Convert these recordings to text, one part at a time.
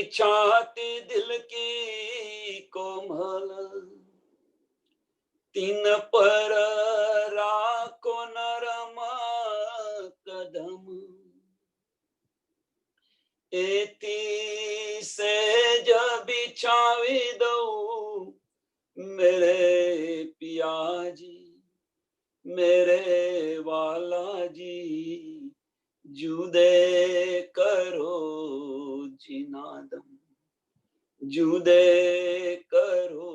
चाहती दिल की कोमल, तीन पर राखो नरम कदम, एती से जब बिछावी दऊं मेरे पिया जी, मेरे वाला जी, जुदे करो जिनादम, जुदे करो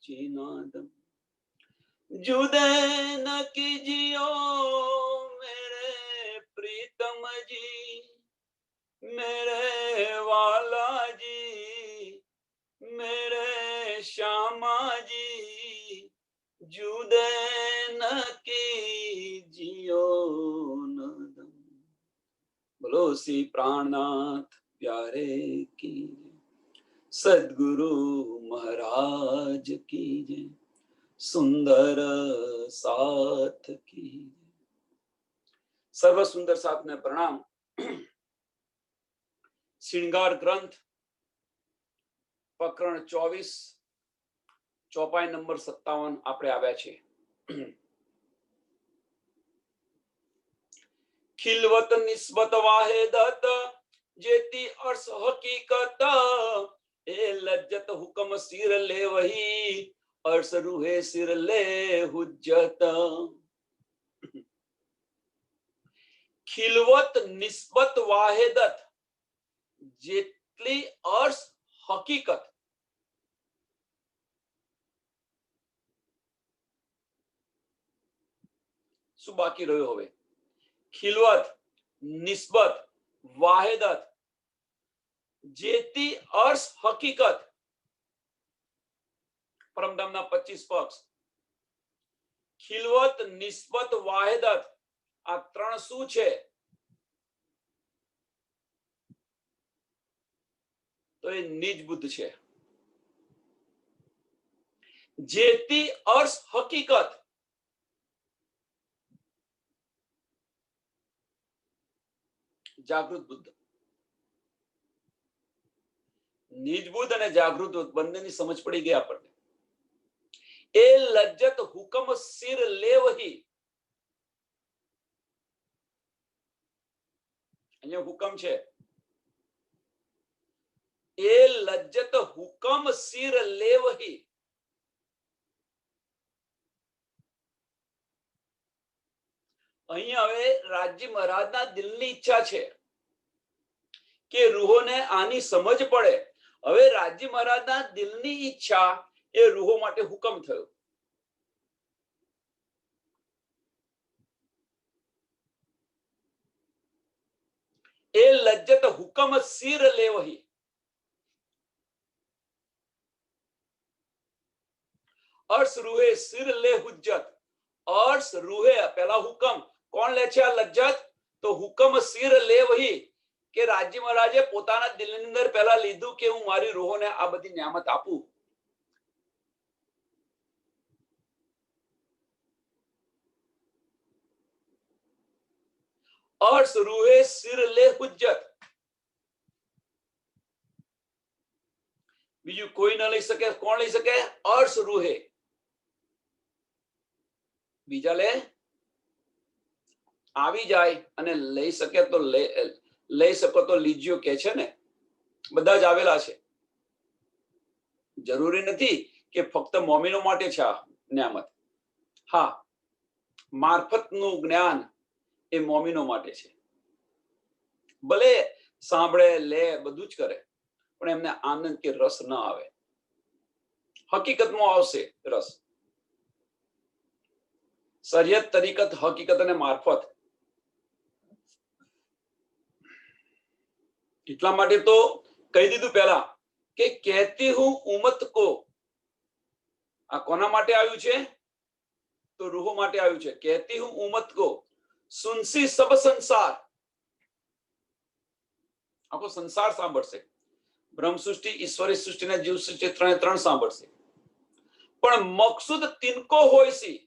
जिनादम, जुदे न कीजियो मेरे प्रीतम जी, मेरे वाला जी, मेरे श्यामा जी, जुदे न कीजियो नदम। बोलो सी प्राणनाथ प्यारे की, सद्गुरु महाराज की जय, सुंदर साथ की। सर्व सुंदर साथ में प्रणाम। श्रृंगार ग्रंथ प्रकरण 24 चौपाई नंबर 57 આપણે આવ્યા છે। खिलवत निस्बत वाहिदत जेती अर्श हकीकत, ए लज्जत हुक्म सिर ले वही, अर्श रूहे सिर ले हुज्जत। खिलवत निस्बत वाहिदत जेतली अर्श हकीकत, શું બાકી રહ્યો હવે? खिलवत निस्बत वाहिदत जेती अर्श हकीकत, परमधामना 25 पक्ष। खिलवत निस्बत वाहिदत आ त्रण શું છે? તો એ નિજ બુદ્ધ છે। જેતી अर्श हकीकत, जागृत बुद्ध। निज बुद्ध અને જાગૃત બુદ્ધ બંનેની સમજ પડી ગઈ આપણને। એ લજ્જત હુકમ સિર લેવહી, અહીંયા હુકમ છે। એ લજ્જત હુકમ સિર લેવહી, અહીંયા હવે રાજી મહારાજના દિલની ઈચ્છા છે કે રૂહોને આની સમજ પડે। હવે રાજી મહારાજના દિલની ઈચ્છા એ રૂહો માટે હુકમ થયો। એ લજ્જત હુકમ સિર લેવહી, अर्श रूहे सिर ले हुज्जत। अर्श रूहे पहला हुकम કોણ લે છે? આ લજ્જત। તો હુકમ સિર લે વહી કે રાજી મહારાજે પોતાના દિલની અંદર પહેલા લીધું કે હું મારી રૂહોને આ બધી નિયામત આપું। अर्श रूहे सिर ले हुज्जत, બીજું કોઈ ન લઈ શકે। કોણ લઈ શકે? अर्श रूहे। બીજા લે આવી જાય અને લઈ શકે તો લઈ શકો તો લીજ્યો કે છે ને, બધા જ આવેલા છે। જરૂરી નથી કે ફક્ત મોમીનો માટે છે આ નિયામત। હા, મારફતનું જ્ઞાન એ મોમીનો માટે છે। ભલે સાંભળે લે બધું જ કરે પણ એમને આનંદ કે રસ ન આવે। હકીકતમાં આવશે રસ। શરીયત તરીકત હકીકત અને મારફત, એટલા માટે તો કહી દીધું પહેલા કે કહેતી હું ઉમત કો। આ કોના માટે આવ્યું છે? તો રૂહો માટે આવ્યું છે। કહેતી હું ઉમત કો સુનસી સબ સંસાર, આખો સંસાર સાંભળશે। બ્રહ્મ સૃષ્ટિ, ઈશ્વરી સૃષ્ટિ અને જીવ સૃષ્ટિ ત્રણે ત્રણ સાંભળશે। પણ મકસૂદ તિનકો હોય સી,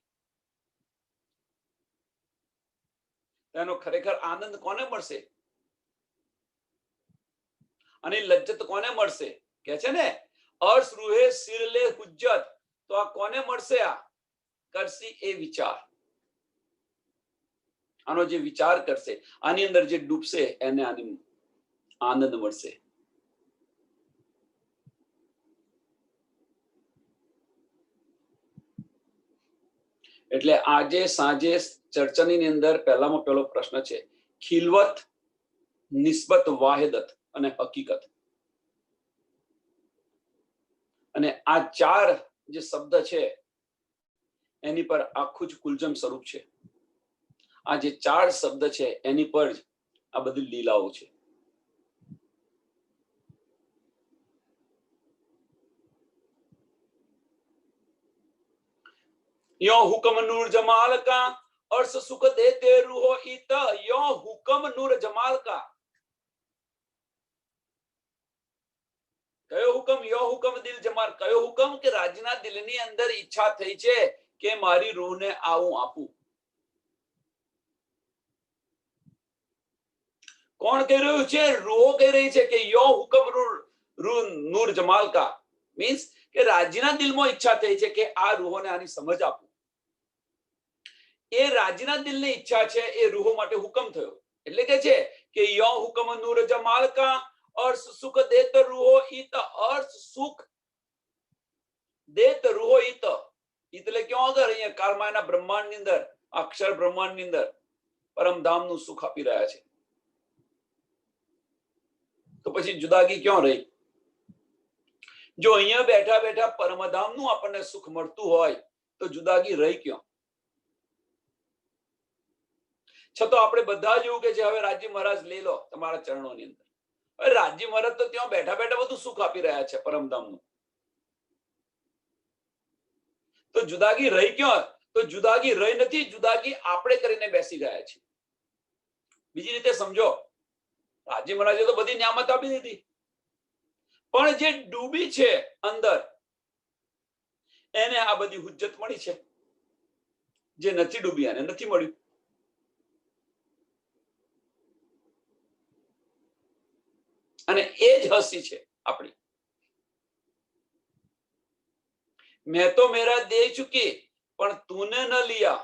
એનો ખરેખર આનંદ કોને મળશે? અને લજ્જત કોને મળશે? કે છે ને અર્શ રૂહે સિરલે હુજ્જત, તો આ કોને મળશે? આ કરશી એ વિચાર, આનો જે વિચાર કરશે, આની અંદર જે ડૂબશે એને આની આનંદ મળશે. એટલે આજે સાંજે ચર્ચાની અંદર પહેલામાં પહેલો પ્રશ્ન છે ખિલવત, નિસ્બત વાહિદત અને હકીકત. અને આ ચાર જે શબ્દ છે એની પર આખું જ કુલજમ સ્વરૂપ છે. આ જે ચાર શબ્દ છે એની પર જ આ બધી લીલાઓ છે. यो हुक्म नूर जमाल का अर्श सुख देते रूहो इत, यो हुक्म नूर जमाल का. કયો હુકમ? યો હુકમ દિલ જમાલ. કયો હુકમ? કે રાજના દિલની અંદર ઈચ્છા થઈ છે કે મારી રૂહને આવું આપું. કોણ કહી રહ્યું છે? રૂહો કહી રહી છે કે યો હુકમ નૂર જમાલ કા. મીન્સ કે રાજીના દિલમાં ઈચ્છા થઈ છે કે આ રૂહોને આની સમજ આપું. એ રાજીના દિલની ઈચ્છા છે, એ રૂહો માટે હુકમ થયો. એટલે કે છે કે યો હુકમ નૂર જમાલ કા अर्श सुख देत रूहो इत. अर्श सुख देत रूहो इत. એટલે ક્યાં આગળ? અહીંયા કાળમાના બ્રહ્માંડની અંદર, અક્ષર બ્રહ્માંડની અંદર પરમધામનું સુખ આપી રહ્યા છે. તો પછી જુદાગી ક્યાં રહી? જો અહીંયા બેઠા બેઠા પરમધામનું આપણને સુખ મળતું હોય તો જુદાગી રહી ક્યાં? છતાં આપણે બધા જ એવું કે છે હવે રાજી મહારાજ લઈ લો તમારા ચરણોની અંદર. રાજી મહારાજ તો ત્યાં બેઠા બેઠા બધું સુખ આપી રહ્યા છે પરમધામનું. તો જુદાગી રહી ક્યાં? તો જુદાગી રહી નથી, જુદાગી આપણે કરીને બેસી ગયા છે. બીજી રીતે સમજો, રાજી મહારાજે તો બધી નિયામત આપી દીધી, પણ જે ડૂબી છે અંદર એને આ બધી હુજ્જત મળી છે. જે નથી ડૂબી એને નથી મળ્યું. અને એ જ હસી છે આપણી. મેં તો મેરા દે ચુકી પણ તુને ન લિયા.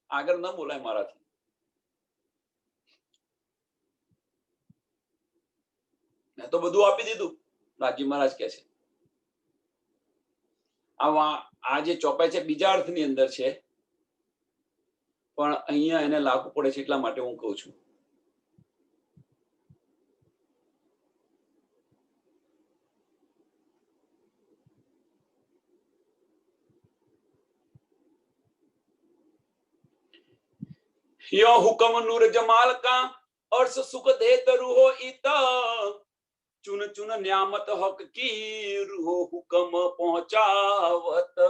આગળ ન બોલાય મારાથી. મેં તો બધું આપી દીધું, રાજી મહારાજ કહે છે. આ જે ચોપાઈ છે બીજા અર્થની અંદર છે, પણ અહીંયા એને લાગુ પડે છે એટલા માટે હું કહું છું. यो हुक्म नूर जमाल का अर्श सुख देत रूहो इत, चुन चुन न्यामत हक की रूहो हुक्म पहुंचावत.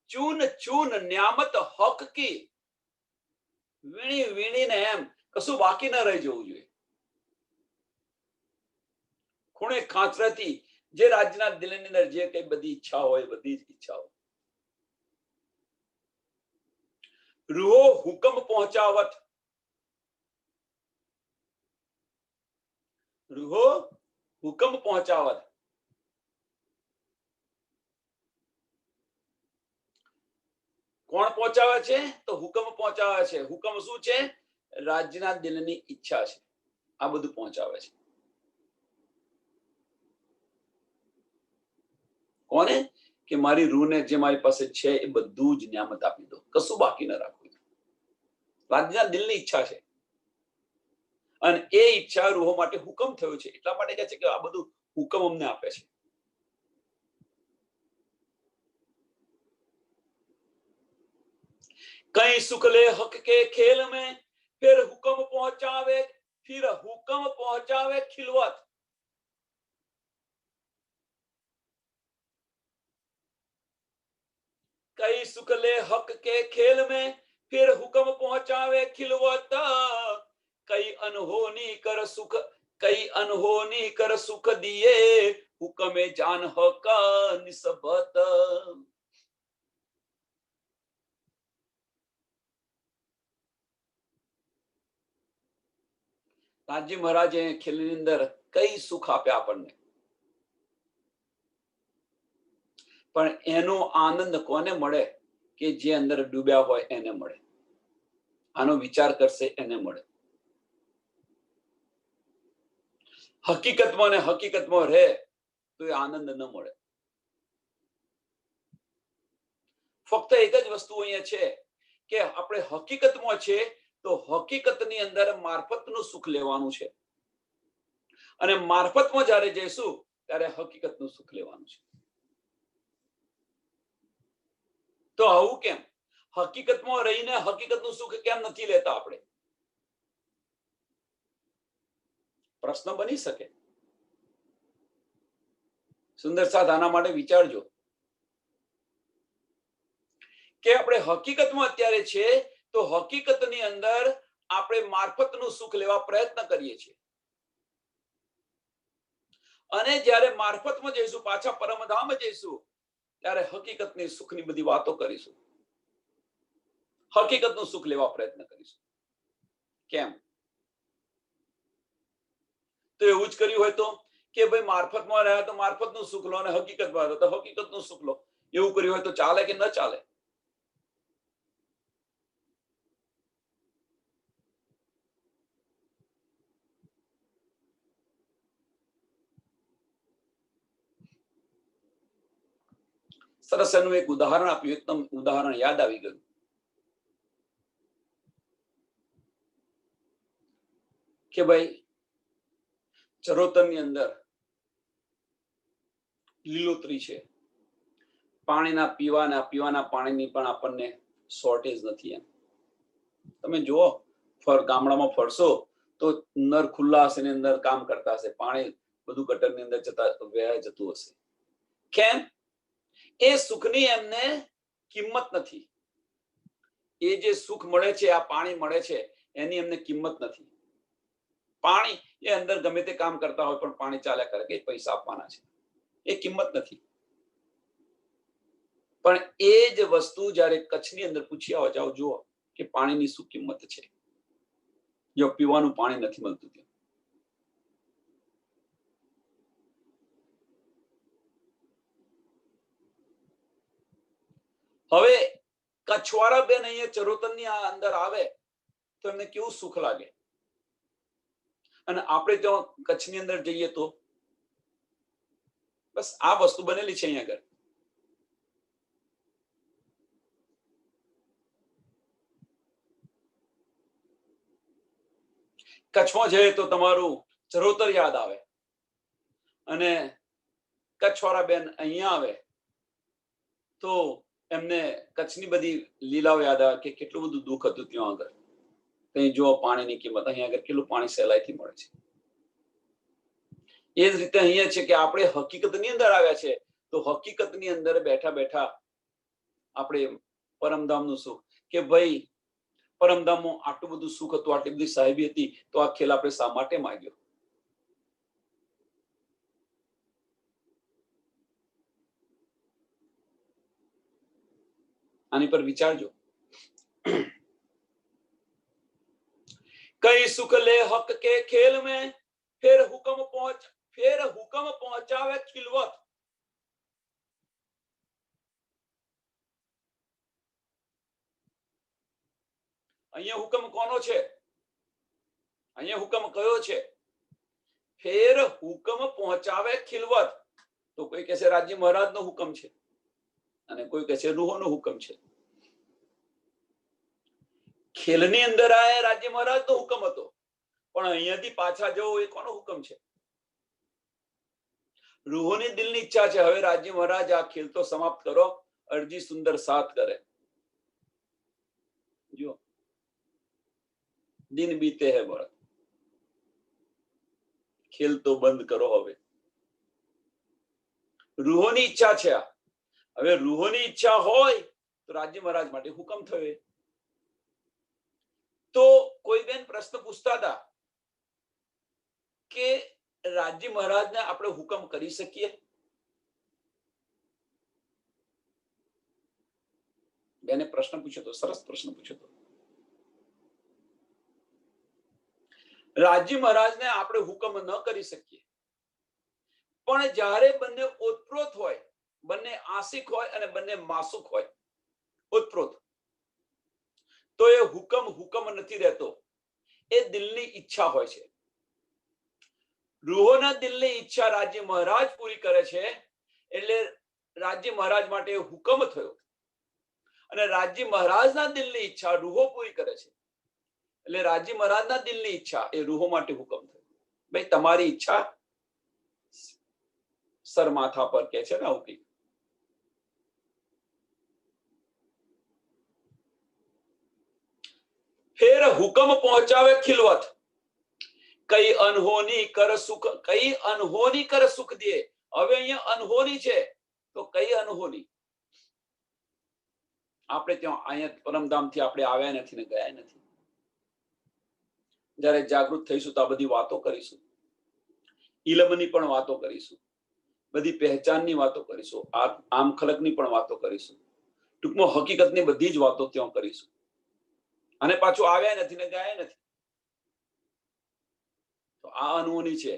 चून चून न्यामत हक की. વીણી વીણીને એમ કશું બાકી ન રહી જવું જોઈએ. ખૂણે ખાંચરાથી જે રાજના દિલની અંદર જે કઈ બધી ઈચ્છા હોય બધી જ ઈચ્છાઓ રૂહો હુકમ પહોંચાવત. રૂહો હુકમ પહોંચાવત. કોણ પહોંચાવે છે? તો હુકમ પહોંચાવે છે. હુકમ શું છે? રાજના દિલની ઈચ્છા છે. આ બધું પહોંચાવે છે. કોને? કે મારી રૂહને જે મારી પાસે છે એ બધું જ નિયામત આપી દો, કશું બાકી ન રાખવું. રાજના દિલની ઈચ્છા છે અને એ ઈચ્છા રૂહો માટે હુકમ થયો છે. એટલા માટે કહે છે કે આ બધું હુકમ અમને આપે છે. कई सुख ले हक के खेल में फिर हुक्म पहुंचावे खिलवत. कई सुख ले हक के खेल में फिर हुक्म पहुंचावे खिलवत. कई अनहोनी कर सुख दिए हुक्मे जान हक निस्बत. રાજી મહારાજે ખીલની અંદર કઈ સુખ આપે આપણને, પણ એનો આનંદ કોને મળે? કે જે અંદર ડૂબ્યા હોય એને મળે, આનો વિચાર કરશે એને મળે. હકીકતમાં ને હકીકતમાં રહે તો એ આનંદ ન મળે. ફક્ત એક જ વસ્તુ અહીંયા છે કે આપણે હકીકતમાં છે તો હકીકતની અંદર મારફતનું સુખ લેવાનું છે, અને મારફતમાં જ્યારે જઈશું ત્યારે હકીકતનું સુખ લેવાનું છે. તો આવું કેમ? હકીકતમાં રહીને હકીકતનું સુખ કેમ નથી લેતા આપણે? પ્રશ્ન બની શકે. સુંદર સાથ આના માટે વિચારજો કે આપણે હકીકતમાં અત્યારે છે તો હકીકતની અંદર આપણે મારફતનું સુખ લેવા પ્રયત્ન કરીએ છીએ, અને જ્યારે મારફતમાં જઈશું, પાછા પરમધામ જઈશું, ત્યારે હકીકતની સુખની બધી વાતો કરીશું, હકીકતનું સુખ લેવા પ્રયત્ન કરીશું. કેમ? તો એવું જ કર્યું હોય તો કે ભાઈ મારફતમાં રહ્યા તો મારફતનું સુખ લો, અને હકીકતમાં રહ્યો તો હકીકતનું સુખ લો, એવું કર્યું હોય તો ચાલે કે ન ચાલે? સરસ એનું એક ઉદાહરણ આપ્યું, એકદમ ઉદાહરણ યાદ આવી ગયું કે ભાઈ ચરોતરની અંદર લીલોતરી છે, પીવાના પાણીની પણ આપણને શોર્ટેજ નથી. એમ તમે જુઓ, ગામડામાં ફરશો તો નર ખુલ્લા હશે ને અંદર કામ કરતા હશે, પાણી બધું ગટરની અંદર વહેવાઈ જતું હશે. કેમ? એ સુખની એમને કિંમત નથી. એ જે સુખ મળે છે, આ પાણી મળે છે, એની એમને કિંમત નથી. પાણી એ અંદર ગમે તે કામ કરતા હોય પણ પાણી ચાલ્યા કરે, કે પૈસા આપવાના છે, એ કિંમત નથી. પણ એ જ વસ્તુ જ્યારે કચ્છની અંદર પૂછી આવો, જાઓ જુઓ કે પાણીની શું કિંમત છે. જો પીવાનું પાણી નથી મળતું ત્યાં. હવે કચ્છવાળા બેન અહીંયા ચરોતરની અંદર આવે તો એમને કેવું સુખ લાગે, અને આપણે ત્યાં કચ્છની અંદર જઈએ તો બસ આ વસ્તુ બનેલી છે અહીંયા આગળ. કચ્છમાં જઈએ તો તમારું ચરોતર યાદ આવે, અને કચ્છવાળા બેન અહીંયા આવે તો એમને કચ્છની બધી લીલાઓ યાદ આવે કે કેટલું બધું દુઃખ હતું ત્યાં આગળ. ત્યાં જુઓ પાણીની કિંમત, અહીંયા આગળ કેટલું પાણી સહેલાઈથી મળે છે. એ જ રીતે અહીંયા છે કે આપણે હકીકતની અંદર આવ્યા છે તો હકીકતની અંદર બેઠા બેઠા આપણે પરમધામનું સુખ, કે ભાઈ પરમધામમાં આટલું બધું સુખ હતું, આટલી બધી સાહેબી હતી, તો આ ખેલ આપણે શા માટે માંગ્યો? આની પર વિચારજો. કઈ સુખ લે હક કે ખેલ में फिर हुक्म पहुंचावे खिलवत. અહીંયા હુકમ કોનો છે? અહીંયા હુકમ કયો છે? ફેર હુકમ પહોંચાવે ખિલવત. તો કોઈ કહે છે રાજ્ય મહારાજનો હુકમ છે, અને કોઈ કહે છે રૂહોનો હુકમ છે. ખેલની અંદર આ રાજ્ય મહારાજનો હુકમ હતો, પણ અહીંયાથી પાછા જવું એ કોનો હુકમ છે? રૂહોની દિલની ઈચ્છા છે, હવે રાજ્ય મહારાજ આ ખેલ તો સમાપ્ત કરો, અરજી સુંદર સાથ કરે. જો દિન બીતે હે ભરત, ખેલ તો બંધ કરો હવે. રૂહોની ઈચ્છા છે આ. હવે રૂહોની ઈચ્છા હોય તો રાજ્ય મહારાજ માટે હુકમ થયો. તો કોઈ બેન પ્રશ્ન પૂછતા હતા કે રાજ્ય મહારાજને આપણે હુકમ કરી શકીએ? બેને પ્રશ્ન પૂછ્યો તો, સરસ પ્રશ્ન પૂછ્યો તો. રાજી મહારાજને આપણે હુકમ ન કરી શકીએ, પણ જ્યારે બંને ઓતપ્રોત હોય, બંને આશિક હોય અને બંને માસુક હોય, ઓતપ્રોત, તો એ હુકમ નથી રહેતો, એ દિલની ઈચ્છા હોય છે. રૂહોના દિલની ઈચ્છા રાજ્ય મહારાજ પૂરી કરે છે, એટલે રાજ્ય મહારાજ માટે હુકમ થયો. અને રાજ્ય મહારાજના દિલની ઈચ્છા રૂહો પૂરી કરે છે, એટલે રાજ્ય મહારાજના દિલની ઈચ્છા એ રૂહો માટે હુકમ થયો. ભાઈ તમારી ઈચ્છા સર માથા પર કે છે ને આવું કંઈક. ફેર હુકમ પહોંચાવે ખિલવત, કઈ અનહોની કર સુખ, કઈ અનહોની કર સુખ દે. હવે અહીંયા અનહોની છે, તો કઈ અનહોની? આપણે ત્યાં અહીંયા પરમધામથી આપણે આવ્યા નથી ને ગયા નથી. જ્યારે જાગૃત થઈશું તો આ બધી વાતો કરીશું, ઇલમની પણ વાતો કરીશું, બધી પહેચાનની વાતો કરીશું, આમ ખલકની પણ વાતો કરીશું, ટૂંકમાં હકીકતની બધી જ વાતો ત્યાં કરીશું. અને પાછું આવ્યા નથી ને ગયા નથી. તો આ અનહોની છે.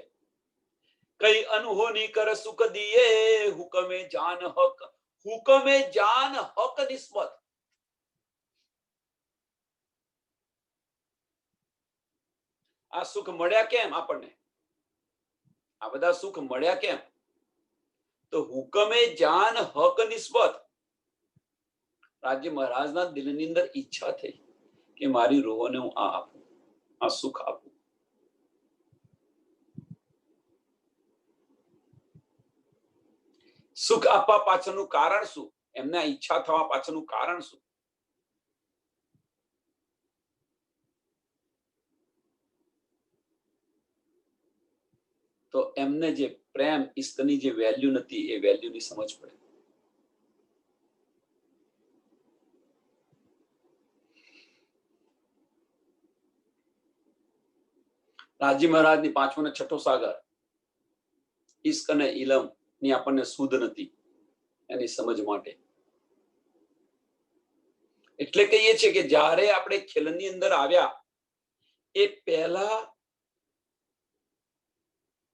કઈ અનહોની કર સુખ દિયે, હુકમે જાન હક, હુકમે જાન હક નિસ્બત. આ સુખ મળ્યા કેમ આપણને? આ બધા સુખ મળ્યા કેમ? તો હુકમે જાન હક નિસ્બત. રાજ્ય મહારાજના દિલની અંદર ઈચ્છા થઈ કે મારી રૂહોને હું આ આપું, આ સુખ આપું. સુખ આપવા પાછળનું કારણ શું? એમના ઈચ્છા થવા પાછળનું કારણ શું? તો એમને જે પ્રેમ ઈશ્કની જે વેલ્યુ નથી, એ વેલ્યુની સમજ પડે. રાજી મહારાજની 5મો અને 6ઠો સાગર, ઈશ્ક અને ઇલમ ની આપણને સુધ નથી, એની સમજ માટે. એટલે કહીએ છીએ કે જ્યારે આપણે ખેલની અંદર આવ્યા એ પહેલા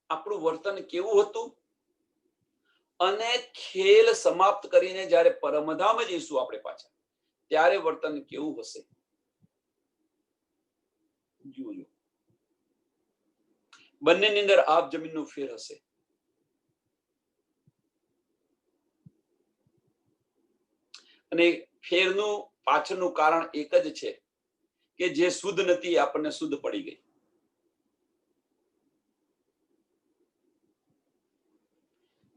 આપણું વર્તન કેવું હતું, અને ખેલ સમાપ્ત કરીને જ્યારે પરમધામ જઈશું આપણે પાછા, ત્યારે વર્તન કેવું હશે જોજો. બંનેની અંદર આપ જમીનનો ફેર હશે. અને ફેરનું પાછળનું કારણ એક જ છે કે જે શુદ્ધ નથી એ આપણને શુદ્ધ પડી ગઈ.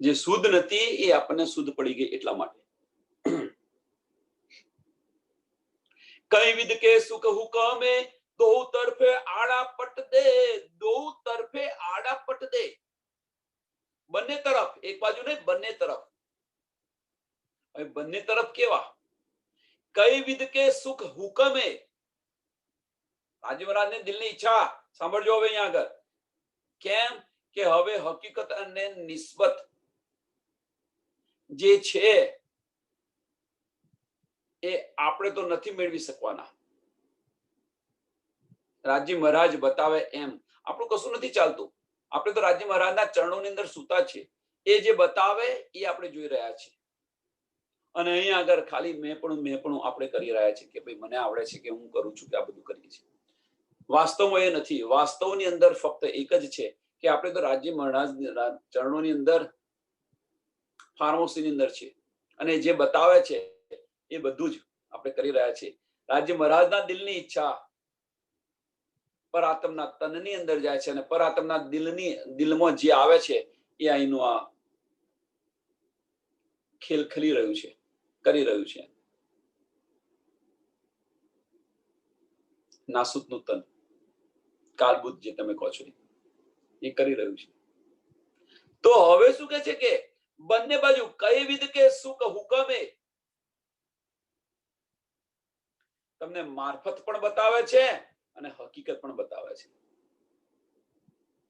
જે શુદ્ધ નથી એ આપણને શુદ્ધ પડી ગઈ એટલા માટે. કઈ વિધ કે સુખ હુકમે, દો તરફે આડા પટ દે, દો તરફે આડા પટ દે. બંને તરફ, એક બાજુ નહીં, બંને તરફ. હવે બંને તરફ કેવા? કઈ વિધ કે સુખ હુકમે. રાજી મહારાજને દિલની ઈચ્છા સાંભળજો હવે અહીંયા આગળ. કેમ કે હવે હકીકત અને નિસ્બત જે છે એ આપણે તો નથી મેળવી શકવાના. રાજી મહારાજ બતાવે એમ આપણું કશું નથી ચાલતું. આપણે તો રાજી મહારાજના ચરણોની અંદર સૂતા છે, એ જે બતાવે એ આપણે જોઈ રહ્યા છીએ. અને અહીંયા આગળ ખાલી મેં પણ આપણે કરી રહ્યા છીએ કે ભાઈ મને આવડે છે કે હું કરું છું કે આ બધું કરીએ છીએ. વાસ્તવમાં એ નથી. વાસ્તવની અંદર ફક્ત એક જ છે કે આપણે તો રાજી મહારાજ ચરણોની અંદર ફાર્મોસીની અંદર છે, અને જે બતાવે છે એ બધું જ આપણે કરી રહ્યા છીએ. રાજી મહારાજના દિલની ઈચ્છા પરાત્મના તનની અંદર જાય છે, અને પરાત્મના દિલમાં જે આવે છે એ અહીંનું આ ખેલ ખેલી રહ્યું છે, કરી રહ્યું છે. નાસુતનું તન, કાળબુદ્ધ જે તમે કહો છો એ કરી રહ્યું છે. તો હવે શું કહે છે કે બંને બાજુ કઈ વિધ કે સુખ હુકમે, તમને મારફત પણ બતાવે છે અને હકીકત પણ બતાવે છે.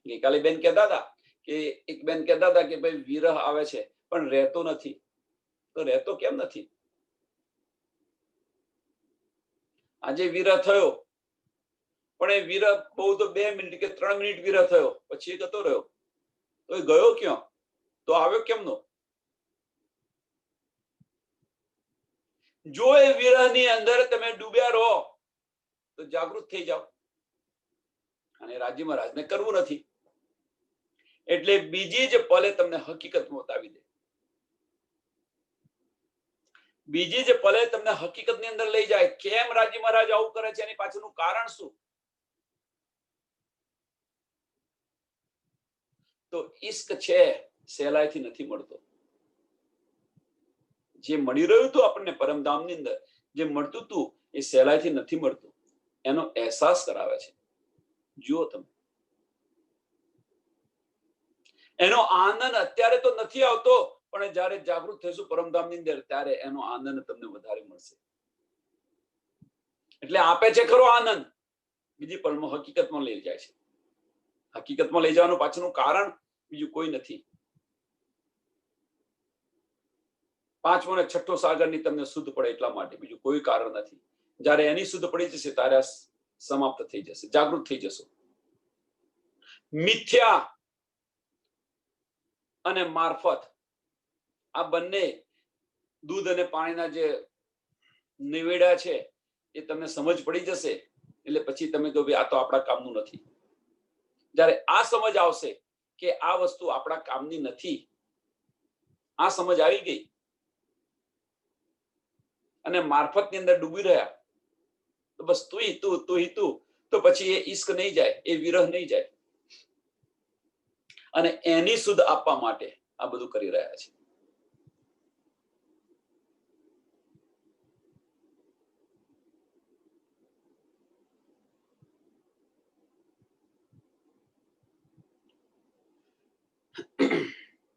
ગઈકાલે બેન કહેતા હતા કે એક બેન કહેતા હતા કે ભાઈ વિરહ આવે છે પણ રહેતો નથી. તો રહેતો કેમ નથી? આજે વિરહ થયો પણ એ વિરહ બહુ તો 2 મિનિટ કે 3 મિનિટ વિરહ થયો, પછી એ જતો રહ્યો. તો એ ગયો ક્યાં? તો આવ્યો કેમનો? જો એ વિરહની અંદર તમે ડૂબ્યા રહો તો જાગૃત થઈ જાઓ. અને રાજી મહારાજને કરવું નથી, એટલે બીજી જ પલે તમને હકીકત બતાવી દે. બીજી જ પલે તમને હકીકતની અંદર લઈ જાય. કેમ રાજી મહારાજ આવું કરે છે, એની પાછળનું કારણ શું? તો ઈશ્ક છે સહેલાઈથી નથી મળતો. જે મળી રહ્યું હતું આપણને પરમધામની અંદર, જે મળતું હતું એ સહેલાઈથી નથી મળતું. એનો અહેસાસ કરાવે છે. જુઓ તમે, એનો આનંદ અત્યારે તો નથી આવતો, પણ જ્યારે જાગૃત થઈશું પરમધામની અંદર ત્યારે એનો આનંદ તમને વધારે મળશે. એટલે આપે છે ખરો આનંદ, બીજી પળમાં હકીકતમાં લઈ જાય છે. હકીકતમાં લઈ જવાનું પાછળનું કારણ બીજું કોઈ નથી. 5મો અને 6ઠ્ઠો સાગરની તમને શુદ્ધ પડે એટલા માટે, બીજું કોઈ કારણ નથી. જ્યારે એની શુદ્ધ પડી જશે ત્યારે સમાપ્ત થઈ જશે, જાગૃત થઈ જશો. મિથ્યા અને મારફત આ બંને દૂધ અને પાણીના જે નિવેડા છે એ તમને સમજ પડી જશે, એટલે પછી તમે કહો આ તો આપણા કામનું નથી. જ્યારે આ સમજ આવશે કે આ વસ્તુ આપણા કામની નથી, આ સમજ આવી ગઈ અને મારફતની અંદર ડૂબી રહ્યા, તો બસ તું, તો પછી એ ઈશ્ક નહીં જાય, એ વિરહ નહીં જાય. અને એની સુધ આપવા માટે આ બધું કરી રહ્યા છે.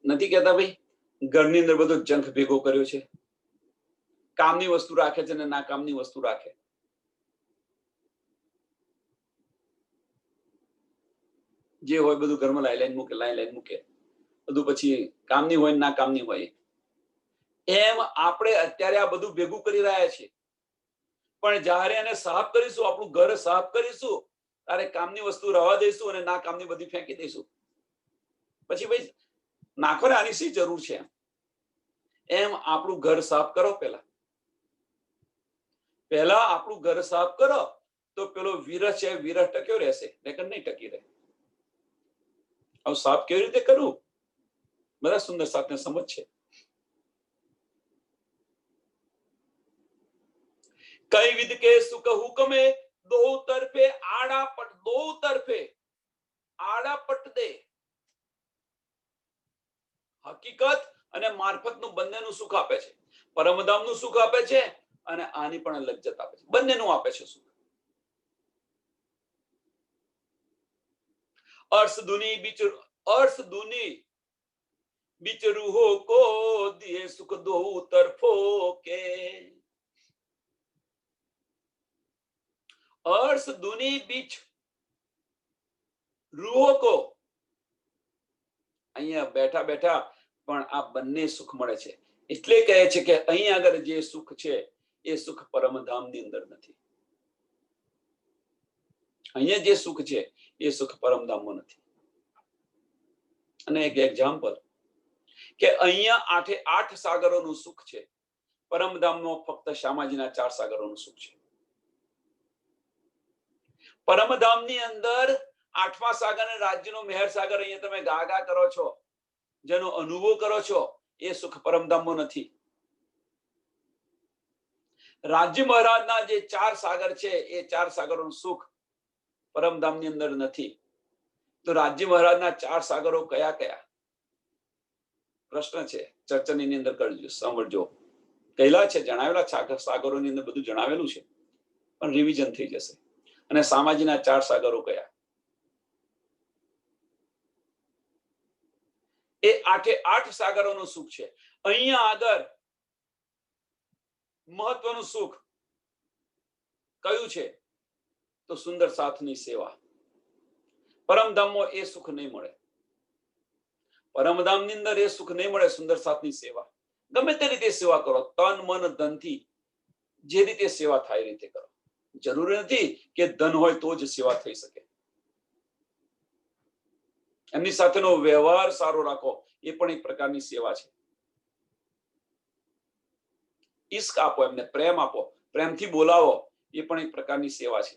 નથી કહેતા ભાઈ, ઘરની અંદર બધો જંખ ભેગો કર્યો છે, કામની વસ્તુ રાખે છે ને ના કામની વસ્તુ રાખે. જે હોય બધું ઘરમાં લાઈ મૂકે, બધું પછી કામની હોય ના કામની હોય. એમ આપણે અત્યારે આ બધું ભેગું કરી રહ્યા છીએ, પણ જ્યારે એને સાફ કરીશું, આપણું ઘર સાફ કરીશું, ત્યારે કામની વસ્તુ રહેવા દઈશું અને ના કામની બધી ફેંકી દઈશું. પછી ભાઈ નાખો ને, આની શી જરૂર છે? એમ આપણું ઘર સાફ કરો. પહેલા આપણું ઘર સાફ કરો તો પેલો વિરહ છે, વિરહ ટક્યો રહેશે, નકર નહીં ટકી રહે. હવે સાફ કેવી રીતે કરવું? બધા સુંદર સાથને સમજ છે. કઈ વિધ કે સુખ હુકમે દો તરફે આડા પટ દે. હકીકત અને મારફતનું બંનેનું સુખ આપે છે. પરમધામનું સુખ આપે છે અને આની પણ લજ્જત આપે છે. બંનેનું આપે છે સુખ. अर्श दुनी बीच रूहो को दिए सुख दो तरफो के. अर्श दुनी बीच રૂહો કો, અહીંયા બેઠા બેઠા પણ આ બંને સુખ મળે છે. એટલે કહે છે કે અહીંયા આગળ જે સુખ છે એ સુખ પરમધામની અંદર નથી. અહીંયા જે સુખ છે એ સુખ પરમધામમાં નથી. અને એક એક્ઝામ્પલ કે અહીંયા 8 સાગરોનું સુખ છે, પરમધામમાં ફક્ત શામાજીના 4 સાગરોનું સુખ છે. પરમધામની અંદર 8મા સાગર અને રાજ્યનો મહેર સાગર અહીંયા તમે ગાગા કરો છો, જેનો અનુભવ કરો છો, એ સુખ પરમધામમાં નથી. રાજ્ય મહારાજના જે 4 સાગર છે એ 4 સાગરોનું સુખ પરમધામની અંદર નથી. તો રાજ્ય મહારાજના 4 સાગરો કયા કયા? પ્રશ્ન છે, ચર્ચાની અંદર કરજો, સમજો. કહેલા છે, જણાવેલા સાગરોની અંદર બધું જણાવેલું છે, પણ રિવિઝન થઈ જશે. અને સામાજીના 4 સાગરો કયા? એ 8 સાગરોનું સુખ છે. અહીંયા આગળ મહત્વનું સુખ કયું છે? તો સુંદર સાથની સેવા. પરમધામમાં એ સુખ નહીં મળે. પરમધામની અંદર એ સુખ નહીં મળે. સુંદર સાથની સેવા, ગમે તે રીતે સેવા કરો, તન મન ધનથી જે રીતે સેવા થાય એ રીતે કરો. જરૂરી નથી કે ધન હોય તો જ સેવા થઈ શકે. એમની સાથેનો વ્યવહાર સારો રાખો એ પણ એક પ્રકારની સેવા છે. ઈશ્ક આપો, એમને પ્રેમ આપો, પ્રેમથી બોલાવો, એ પણ એક પ્રકારની સેવા છે.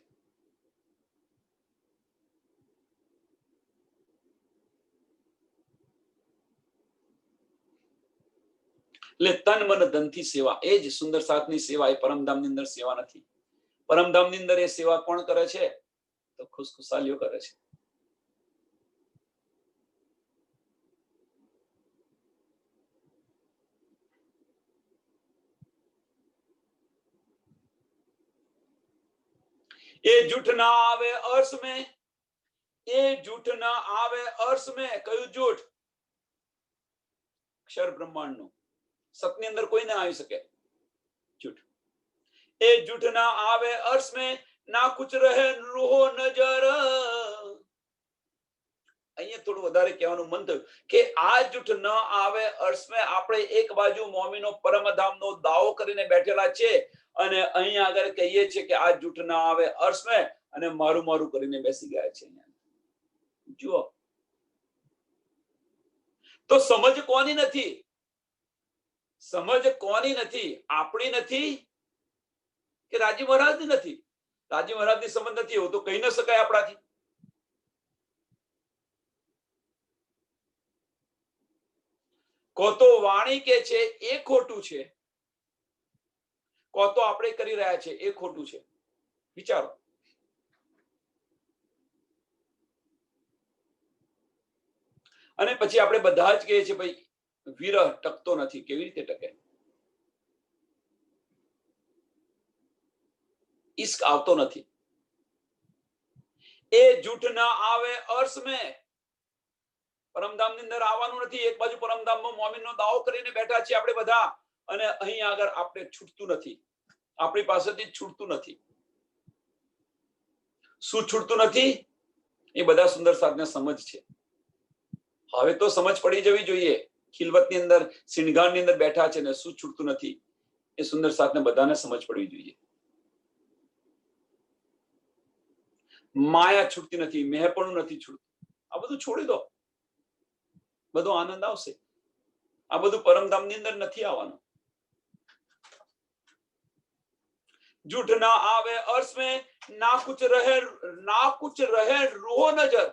એટલે તન મન ધનથી સેવા, એ જ સુંદર સાથની સેવા, એ પરમધામની અંદર સેવા નથી. પરમધામની અંદર એ સેવા કોણ કરે છે? તો ખુશખુશાલીઓ કરે છે. એ જૂઠ ના આવે અર્શ મેં, એ જૂઠ ના આવે અર્શ મેં. કયું જૂઠ? અક્ષર બ્રહ્માંડનું. સતની અંદર કોઈ ના આવી શકે જૂઠ. એ જૂઠ ના આવે અર્શ મેં, ના કુછ રહે રૂહો નજર. અહીંયા થોડું વધારે કહેવાનું મન થયું કે આ જૂઠ ન આવે અર્શ મેં. આપણે એક બાજુ મોમીનો પરમધામનો દાવો કરીને બેઠેલા છે અને અહીંયા આગળ કહીએ છીએ કે આ જૂઠ ના આવે અર્શ મેં, અને મારું મારું કરીને બેસી ગયા છે. જુઓ તો સમજ કોની નથી? સમજ કોની નથી? આપણી નથી કે રાજી મહારાજની નથી? રાજી મહારાજની સમજ નથી એવું તો કહી ન શકાય આપણાથી. કો તો વાણી કે છે એ ખોટું છે, કો તો આપણે કરી રહ્યા છે એ ખોટું છે. વિચારો. અને પછી આપણે બધા જ કહીએ છીએ ભાઈ વિરહ ટકતો નથી. કેવી રીતે ટકે? ઈશ્ક આવતો નથી. એ જૂઠ ના આવે અર્શ મેં. પરમધામની અંદર આવવાનું નથી. એક બાજુ પરમધામમાં મોમીનનો દાવો કરીને બેઠા છીએ આપણે બધા, અને અહીં આગળ આપણે છૂટતું નથી. આપણી પાસેથી છૂટતું નથી. શું છૂટતું નથી? એ બધા સુંદર સાથને સમજ છે. હવે તો સમજ પડી જવી જોઈએ. ખિલવતની અંદર, સિંહગારની અંદર બેઠા છે ને શું છૂટતું નથી? એ સુંદર સાથને બધાને સમજ પડવી જોઈએ. માયા છૂટતી નથી, મેહપણું નથી છૂટતું. આ બધું છોડી દો, બધો આનંદ આવશે. આ બધું પરમધામની અંદર નથી આવવાનું. જૂઠ ના આવે અર્શ મેં, ના કુછ રહે રૂહો નજર.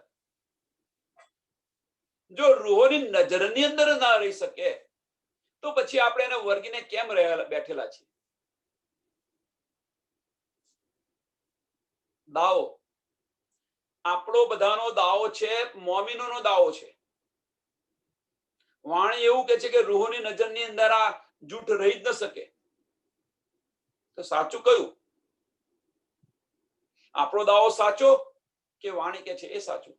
જો રૂહોની નજરની અંદર ના રહી શકે તો પછી આપણે એને વર્ગીને કેમ બેઠેલા છીએ? દાવો આપણો બધાનો દાવો છે, મોમીનોનો દાવો છે. વાણી એવું કે છે કે રૂહોની નજરની અંદર આ જૂઠ રહી જ ન શકે. તો સાચું કયું? આપણો દાવો સાચો કે વાણી કે છે એ સાચું?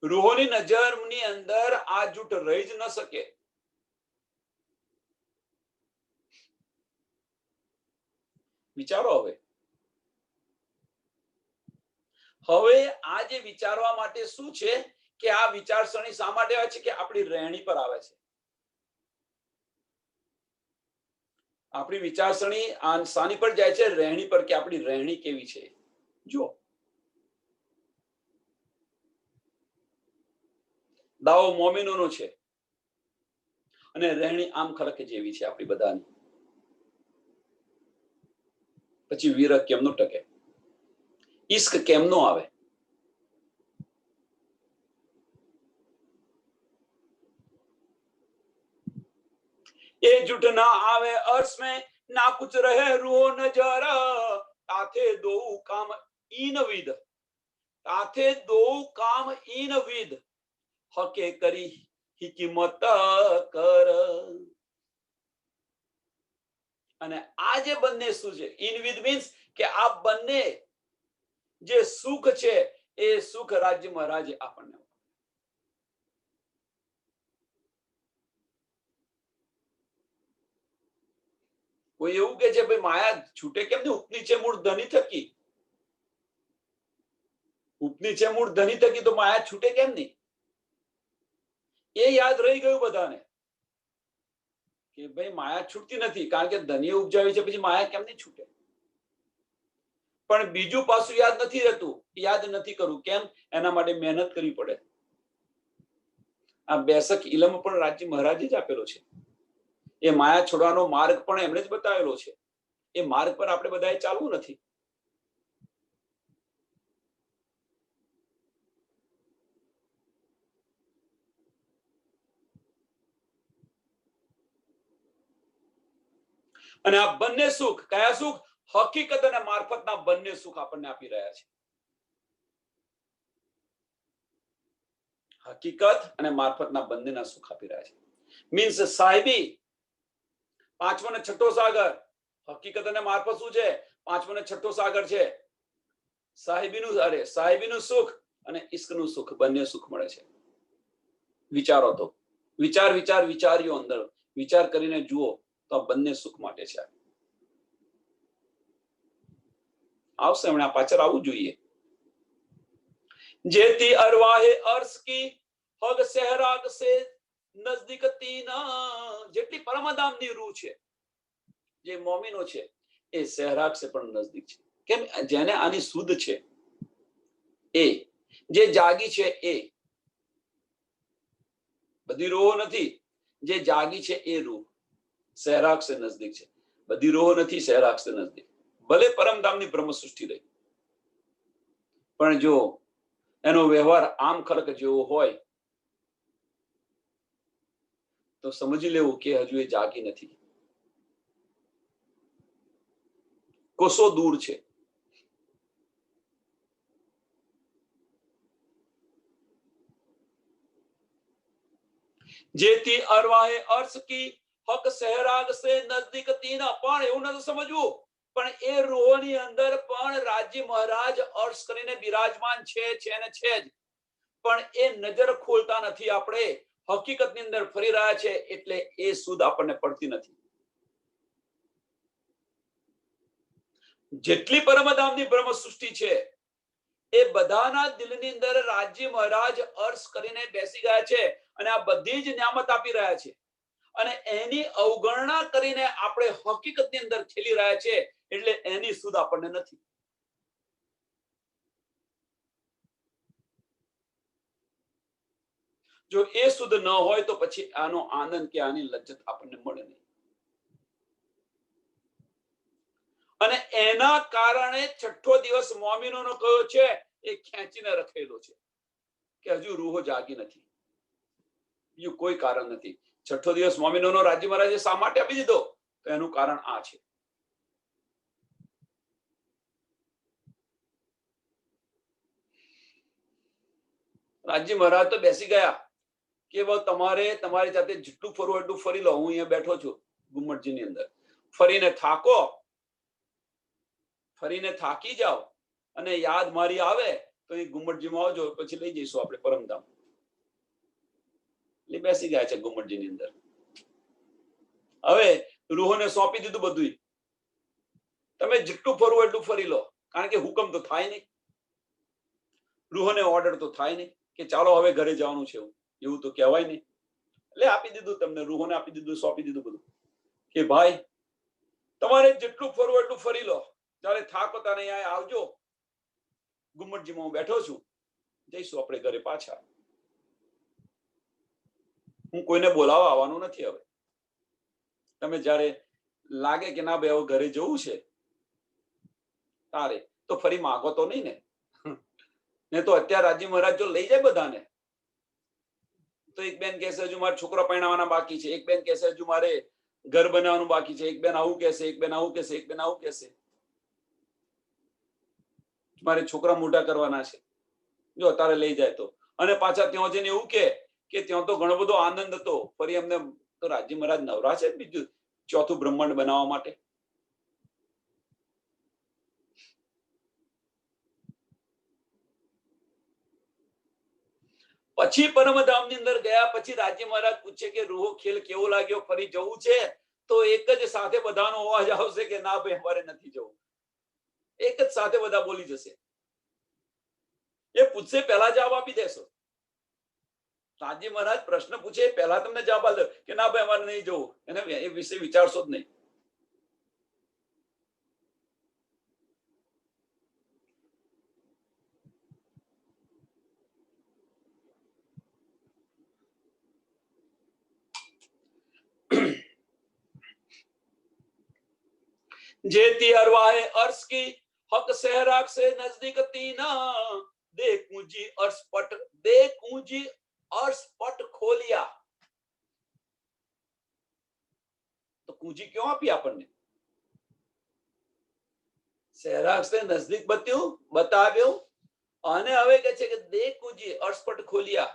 રૂહોની નજરની અંદર આ જૂઠ રહી જ ન શકે. વિચારો. હવે આ જે વિચારવા માટે શું છે કે આ વિચારસરણી શા માટે આવે છે? કે આપણી રહેણી પર આવે છે. આપણી વિચારસરણી શાની પર જાય છે? રહેણી પર. કે આપણી રહેણી કેવી છે? જો દાવો મોમીનોનો છે અને રહેણી આમ ખલક જેવી છે આપણી બધાની. પછી વિરહ કેમનો ટકે? ઈશ્ક કેમનો આવે? એ જૂઠ ના આવે અર્શ મેં, ના કુછ રહે રૂહો નજર. તાથે દો કામ ઈન વિદ, તાથે દો કામ ઈન વિદ. હકે કરી હિકમત કર. અને આ જે બંને શું છે? ઇનવિદ મીન્સ કે આ બંને જે સુખ છે એ સુખ રાજ્ય મહારાજે આપણને. કોઈ એવું કે છે ભાઈ માયા છૂટે કેમ નહીં? ઉપની છે મૂળ ધની થકી. ઉપની છે મૂળ ધની થકી તો માયા છૂટે કેમ નહીં? એ યાદ રહી ગયું બધાને કે ભાઈ માયા છૂટતી નથી, કારણ કે ધનીએ ઉપજાવી છે, પછી માયા કેમ નહીં છૂટે? પણ બીજું પાછું યાદ નથી રહેતું, યાદ નથી કરવું. કેમ? એના માટે મહેનત કરવી પડે. આ બેસક ઇલમ પણ રાજ્ય મહારાજે જ આપેલો છે. એ માયા છોડવાનો માર્ગ પણ એમણે જ બતાવેલો છે. એ માર્ગ પર આપણે બધાએ ચાલવું નથી. અને આ બંને સુખ, કયા સુખ? હકીકત અને મારફતના બંને સુખ આપણને આપી રહ્યા છે. હકીકત અને મારફતના બંનેના સુખ આપી રહ્યા છે. મીન્સ સાહેબી, પાંચમો ને છઠ્ઠો સાગર. હકીકત અને મારફત શું છે? પાંચમો ને છઠ્ઠો સાગર છે. સાહેબીનું સુખ અને ઇશ્કનું સુખ, બંને સુખ મળે છે. વિચારો તો, વિચાર્યો અંદર, વિચાર કરીને જુઓ તો આ બંને સુખ માટે છે. આવશે હમણાં, પાછળ આવવું જોઈએ. જેતી અરવાહે અર્શ કી હદ સહેરાગ સે નજદીક તીના. જેટલી પરમધામની રૂહ છે, જે મોમીનો છે, એ સહેરાગ સે પણ નજદીક છે. કેમ? જેને આની શુદ્ધ છે, એ જે જાગી છે, એ બધી રૂહો નથી. જે જાગી છે એ રૂહ સહેરાગ સે નજદીક છે. બધી રૂહો નથી સહેરાગ સે નજદીક. ભલે પરમધામની બ્રહ્મ સૃષ્ટિ રહી, પણ જો એનો વ્યવહાર આમ ખલક જેવો હોય તો સમજી લેવું કે હજુ એ જાગી નથી, કોસો દૂર છે. જેથી અરવાહે અર્શ કી હક સહેરાગ સે નજદીક તીના. પણ એવું નથી સમજવું, પણ એ રૂહોની અંદર પણ રાજ્ય મહારાજ અર્શ કરીને બિરાજમાન છે ને છે જ. પણ એ નજર ખોલતા નથી. આપણે હકીકતની અંદર ફરી રહ્યા છે, એટલે એ સુધ આપણને પડતી નથી. જેટલી પરમધામની બ્રહ્મ સૃષ્ટિ છે, એ બધાના દિલની અંદર રાજ્ય મહારાજ અર્શ કરીને બેસી ગયા છે, અને આ બધી જ નિયામત આપી રહ્યા છે. અને એની અવગણના કરીને આપણે હકીકતની અંદર ખેલી રહ્યા છે, એટલે એની સુધ આપણને નથી. જો એ શુદ્ધ ન હોય તો પછી આનો આનંદ કે આની લજ્જત આપણને મળે નહીં. અને એના કારણે છઠ્ઠો દિવસ મોમીનોનો કયો છે, એ ખેંચીને રખેલો છે કે હજુ રૂહો જાગી નથી. બીજું કોઈ કારણ નથી. છઠ્ઠો દિવસ મોમીનોનો રાજ્ય મહારાજે શા માટે આપી દીધો? તો એનું કારણ આ છે. રાજ્ય મહારાજ તો બેસી ગયા કે તમારે તમારી જાતે જેટલું ફરવું એટલું ફરી લો. હું અહીંયા બેઠો છું ગુમ્મટજીની અંદર. ફરીને થાકો, ફરીને થાકી જાઓ અને યાદ મારી આવે તો એ ગુમ્મટજીમાં આવજો, પછી લઈ જઈશું આપણે પરમધામ. એટલે બેસી ગયા છે ગુમ્મટજીની અંદર. હવે રૂહોને સોંપી દીધું બધું. તમે જેટલું ફરવું એટલું ફરી લો, કારણ કે હુકમ તો થાય નહીં, રૂહોને ઓર્ડર તો થાય નહીં કે ચાલો હવે ઘરે જવાનું છે, એવું તો કહેવાય નહીં. એટલે આપી દીધું તમને, રૂહોને આપી દીધું, સોંપી દીધું બધું કે ભાઈ તમારે જેટલું ફરવું એટલું ફરી લો. જ્યારે થાકો ત્યારે અહીંયા આવજો, ગુમ્મટજીમાં હું બેઠો છું, જઈશું આપણે ઘરે પાછા. હું કોઈને બોલાવવા આવવાનું નથી. હવે તમે જ્યારે લાગે કે ના ભાઈ હવે ઘરે જવું છે, તારે તો ફરી માગો તો નહીં ને તો અત્યારે રાજ્ય મહારાજ જો લઈ જાય બધાને, તો એક બેન કહેશે હજુ મારે છોકરા પરણાવવાના બાકી છે, એક બેન કહેશે હજુ મારે ઘર બનાવવાનું બાકી છે, એક બેન આવું કહેશે, એક બેન આવું કહેશે, એક બેન આવું કહેશે, મારે છોકરા મોટા કરવાના છે. જો અત્યારે લઈ જાય તો, અને પાછા ત્યાં જઈને એવું કે ત્યાં તો ઘણો બધો આનંદ હતો, ફરી અમને તો રાજ્ય મહારાજ નવરા છે બીજું ચોથું બ્રહ્માંડ બનાવવા માટે. પછી પરમધામની અંદર ગયા પછી રાજ્ય મહારાજ પૂછે કે રૂહો ખેલ કેવો લાગ્યો, ફરી જવું છે? તો એક જ સાથે બધાનો અવાજ આવશે કે ના ભાઈ અમારે નથી જવું. એક જ સાથે બધા બોલી જશે. એ પૂછશે પહેલા જવાબ આપી દેશો. રાજી મહારાજ પ્રશ્ન પૂછે પહેલા તમને જવાબ આપો કે ના ભાઈ અમારે નહીં જવું, એને એ વિશે વિચારશો જ નહીં. जेती अरवाए अर्श की हक सहराग से नजदीक तीना देख ऊंची अर्श पट खोलिया. તો કુંજી ક્यों આપી આપણને? સહેરાગ સે નજદીક બતાવ્યું અને હવે કહે છે કે દેખ કુંજી અર્શપટ ખોલિયા.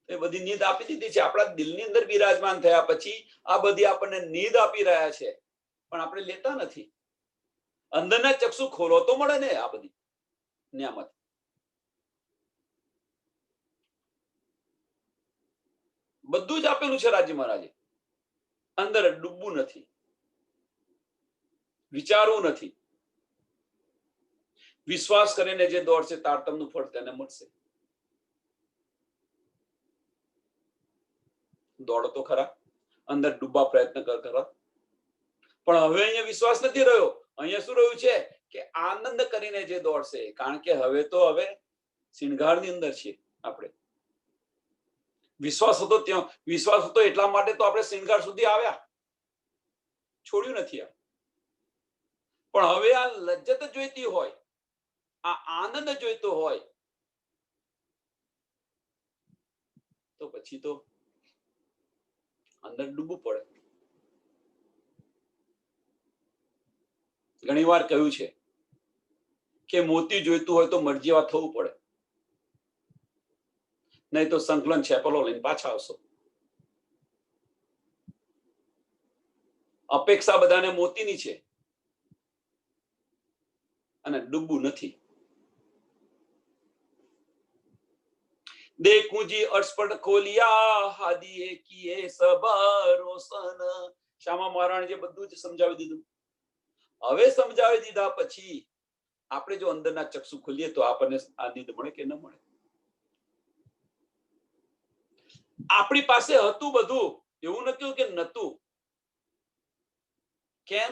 એ બધી નીંદ આપી દીધી છે. આપણા દિલની અંદર બિરાજમાન થયા પછી આ બધી આપણને નીંદ આપી રહ્યા છે, પણ આપણે લેતા નથી. અંદરના ચક્ષુ ખોલો તો મળે ને આ બધી નિયામત. બધું જ આપેલું છે રાજી મહારાજે. અંદર ડૂબવું નથી, વિચારવું નથી. વિશ્વાસ કરીને જે દોડશે તારતમનું ફળ તેને મળશે. દોડો તો ખરા, અંદર ડૂબવા પ્રયત્ન ખરા, પણ હવે અહીંયા વિશ્વાસ નથી રહ્યો. અહીંયા શું રહ્યું છે કે આનંદ કરીને જે દોડશે, કારણ કે હવે શિણગારની અંદર છીએ આપણે. વિશ્વાસ હતો ત્યાં, વિશ્વાસ હતો એટલા માટે તો આપણે શિણગાર સુધી આવ્યા, છોડ્યું નથી. પણ હવે આ લજ્જત જોઈતી હોય, આ આનંદ જોઈતો હોય, તો પછી તો અંદર ડૂબવું પડે. ઘણી વાર કહ્યું છે કે મોતી જોઈતું હોય તો મરજીવા થવું પડે, નહીં તો સંકલન છેપલો લઈને પાછા આવશો. અપેક્ષા બધાને મોતીની છે અને ડૂબવું નથી. દેખુજી અર્શપટ ખોલિયા હાદીએ કીએ સબરોસન. શ્યામા મહારાણીએ બધું જ સમજાવી દીધું. હવે સમજાવી દીધા પછી આપણે જો અંદરના ચક્ષુ ખોલીએ તો આપણને આ નીંદ મળે કે ન મળે. આપણી પાસે હતું બધું, એવું નથી કે નતું. કેમ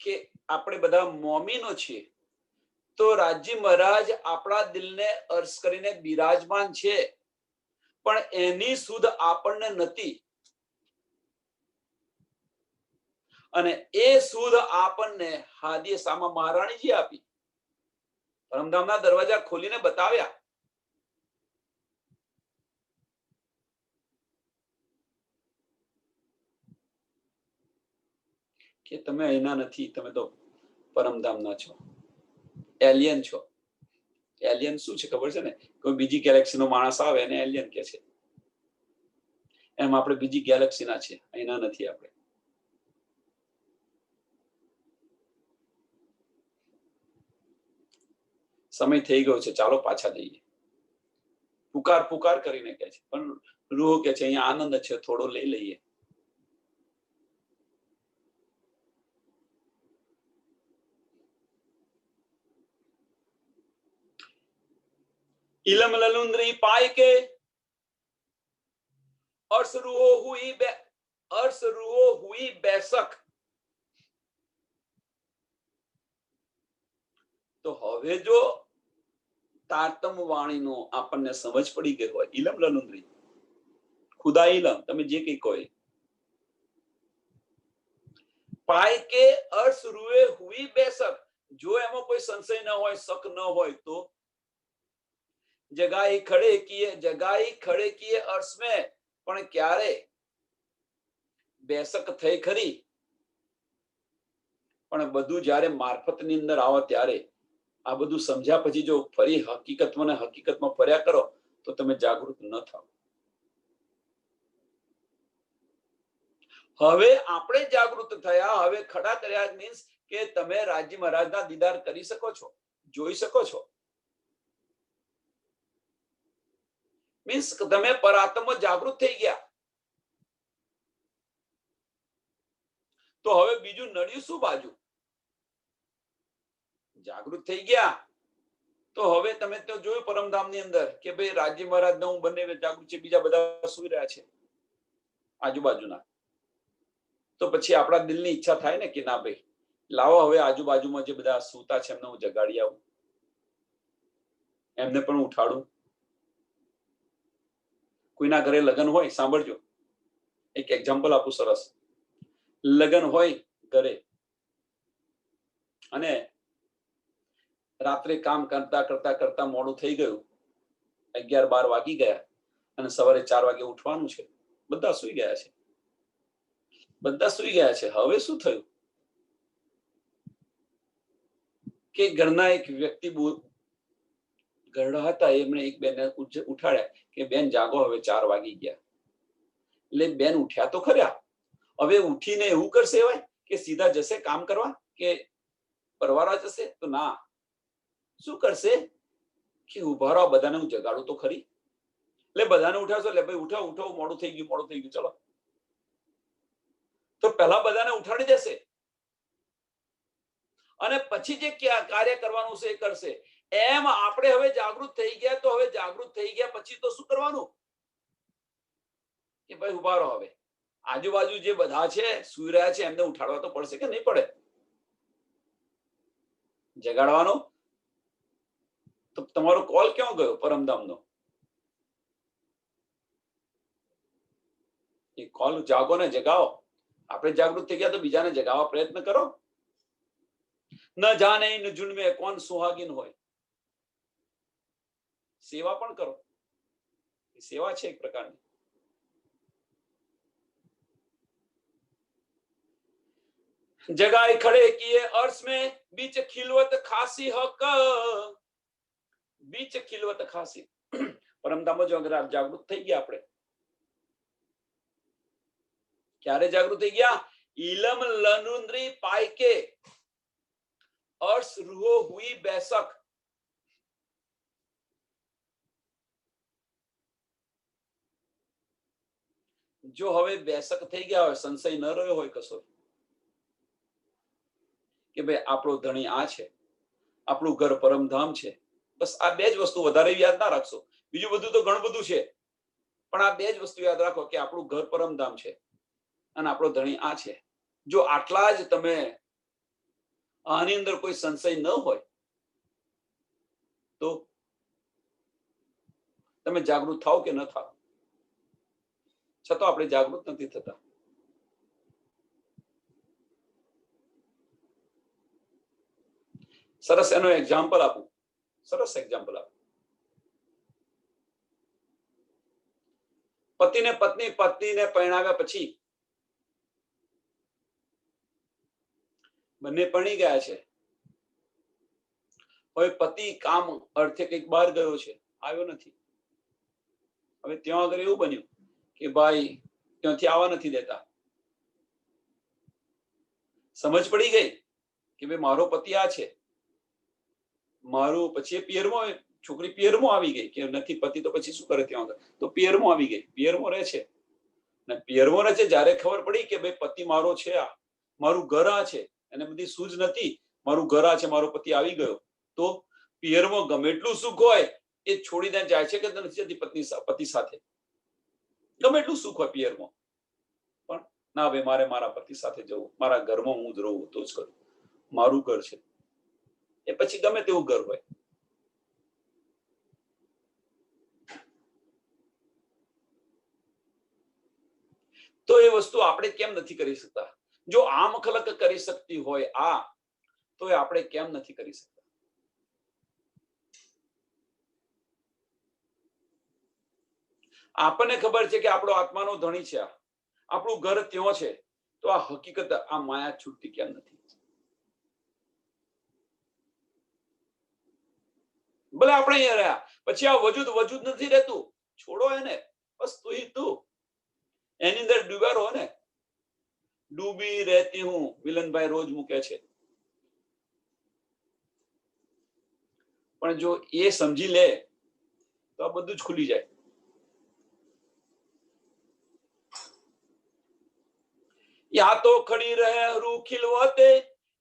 કે આપણે બધા મોમીનો છીએ, તો રાજી મહારાજ આપણા દિલને અર્શ કરીને બિરાજમાન છે, પણ એની સુધ આપણને નથી. અને એ સુધ આપણને હાદીએ શામા મહારાણીજી આપી. પરમધામના દરવાજા ખોલીને બતાવ્યા કે તમે અહીંના નથી, તમે તો પરમધામના છો, એલિયન છો. એલિયન શું છે ખબર છે ને? કોઈ બીજી ગેલેક્સીનો માણસ આવે એને એલિયન કે છે. એમ આપણે બીજી ગેલેક્સીના છે, અહીંના નથી આપણે. સમય થઈ ગયો છે, ચાલો પાછા જઈએ. પુકાર કરીને કે છે, પણ રૂહ કે છે અહીંયા આનંદ છે, થોડો લઈ લઈએ. इलम ललुंद्री पाई के अर्श रूहो हुई बेसक. તો હવે જો તારતમ વાણીનો આપણને સમજ પડી ગઈ હોય, ઇલમ લલુંદ્રી, ખુદા ઇલમ, તમે જે કઈ કહો, પાય કે अर्श રૂએ હુઈ બેસક, જો એમાં કોઈ સંશય ન હોય, શક ન હોય તો જગાઈ ખડે કિए अर्श में, પણ ક્યારે બેસક થઈ ખરી, પણ બધું જ્યારે મારફતની અંદર આવો ત્યારે આ બધું સમજ્યા પછી જો ફરી હકીકતમાં ફર્યા કરો તો તમે જાગૃત ન થાઓ. હવે આપણે જાગૃત થયા, હવે ખડા કર્યા, મીન્સ કે તમે રાજી મહારાજના દીદાર કરી શકો છો, જોઈ શકો છો. મીન્સ તમે પરાત્મા જાગૃત થઈ ગયા. તો હવે બીજું નડ્યું શું બાજુ? જાગૃત થઈ ગયા તો હવે તમે તો જોયું પરમધામની અંદર કે ભાઈ રાજ્ય મહારાજ હું બંને જાગૃત છે, બીજા બધા સુઈ રહ્યા છે આજુબાજુના. તો પછી આપણા દિલની ઈચ્છા થાય ને કે ના ભાઈ લાવો હવે આજુબાજુમાં જે બધા સૂતા છે એમને હું જગાડી આવું, એમને પણ ઉઠાડું. કોઈના ઘરે લગ્ન હોય, સાંભળજો એક એક્ઝામ્પલ આપું સરસ. લગ્ન હોય ઘરે અને રાત્રે કામ કરતા કરતા કરતા મોડું થઈ ગયું, 11-12 વાગી ગયા અને સવારે 4 વાગે ઉઠવાનું છે. બધા સુઈ ગયા છે, બધા સુઈ ગયા છે. હવે શું થયું કે ઘરના એક વ્યક્તિ ઘરડા હતા, એમણે એક બેનને ઉઠાડ્યા કે બેન જાગો, હવે 4 વાગી ગયા. એટલે બેન ઉઠ્યા તો ખરા. હવે ઉઠીને એવું કરશે કે સીધા જશે કામ કરવા કે પરવારા જશે? તો ના, શું કરશે કે ઉભા રહો, બધાને હું જગાડું તો ખરી. એટલે બધાને ઉઠાડશો, એટલે ભાઈ ઉઠો ઉઠો, મોડું થઈ ગયું, ચલો. તો પહેલા બધાને ઉઠાડી દેશે અને પછી જે કાર્ય કરવાનું છે એ કરશે. એમ આપણે હવે જાગૃત થઈ ગયા, તો હવે જાગૃત થઈ ગયા પછી તો શું કરવાનું કે ભાઈ ઉભા રહો, હવે આજુબાજુ જે બધા છે સુઈ રહ્યા છે એમને ઉઠાડવા તો પડશે કે નહીં પડે? જગાડવાનો. તો તમારો કોલ ક્યાં ગયો પરમધામનો? એ કોલ જાગો ને જગાવો. આપણે જાગૃત થઈ ગયા તો બીજાને જગાવવા પ્રયત્ન કરો. ન જાને ઇન જુન્મે કોણ સુહાગીન હોય. સેવા પણ કરો, સેવા છે એક પ્રકારની. जगाए खड़े किए अर्श में बीच खिलवत खासी हक, बीच खिलवत खासी. પરમધામો જો અગર જાગૃત થઈ ગયા, આપણે ક્યારે જાગૃત થઈ ગયા? ઇલમ લનુંદ્રી પાય કે अर्श रूहो हुई बैसक. જો હવે બેસક થઈ ગયા હોય, સંશય ન રહ્યો હોય કશો કે ભાઈ આપણો ધણી આ છે, આપણું ઘર પરમધામ છે, બસ આ બે જ વસ્તુ, વધારે યાદ ના રાખશો. બીજું બધું તો ઘણું બધું છે, પણ આ બે જ વસ્તુ યાદ રાખો કે આપણું ઘર પરમધામ છે અને આપણો ધણી આ છે. જો આટલા જ તમે આની અંદર કોઈ સંશય ન હોય તો તમે જાગૃત થાવ કે ન થાવ, છતાં આપણે જાગૃત નથી થતા. સરસ એનો એક્ઝામ્પલ આપું, સરસ એક્ઝામ્પલ આપું. પતિને પત્નીને પરણાવ્યા પછી બંને પરણી ગયા છે. હવે પતિ કામ અર્થે કંઈક બહાર ગયો છે, આવ્યો નથી. હવે ત્યાં આગળ એવું બન્યું કે ભાઈ ત્યાંથી આવવા નથી દેતા. સમજ પડી ગઈ કે ભાઈ મારો પતિ આ છે, મારું. પછી પિયરમાં છોકરી પિયરમાં આવી ગઈ કે નથી પતિ, તો પછી શું કરે ત્યાં આગળ? તો પિયરમાં આવી ગઈ, પિયરમાં રહે છે ને પિયરમાં રહે છે. જ્યારે ખબર પડી કે ભાઈ પતિ મારો છે, આ મારું ઘર આ છે, એને બધી સૂઝ નથી, મારું ઘર આ છે, મારો પતિ આવી ગયો, તો પિયરમાં ગમે એટલું સુખ હોય એ છોડીને જાય છે કે નથી જતી પતિ સાથે? ગમે એટલું સુખ હોય પિયરમાં, પણ ના ભાઈ મારે મારા પતિ સાથે જવું, મારા ઘરમાં હું જ રહું તો જ કરું, મારું ઘર છે. એ પછી ગમે તેવું ઘર હોય. તો એ વસ્તુ આપણે કેમ નથી કરી શકતા? જો આમ ખલક કરી શકતી હોય આ, તો એ આપણે કેમ નથી કરી શકતા? આપણને ખબર છે કે આપણો આત્માનો ધણી છે, આપણું ઘર ત્યાં છે, તો આ હકીકત, આ માયા છૂટતી કેમ નથી? ભલે આપણે અહીંયા રહ્યા પછી આ વજૂદ નથી રહેતું, છોડો એને, બસ તું એની અંદર ડૂબ્યા રહો ને. ડૂબી રહેતી હું, મિલનભાઈ રોજ મૂકે છે. પણ જો એ સમજી લે તો આ બધું જ ખુલી જાય. યા તો ખડી રહે રૂ ખિલવતે,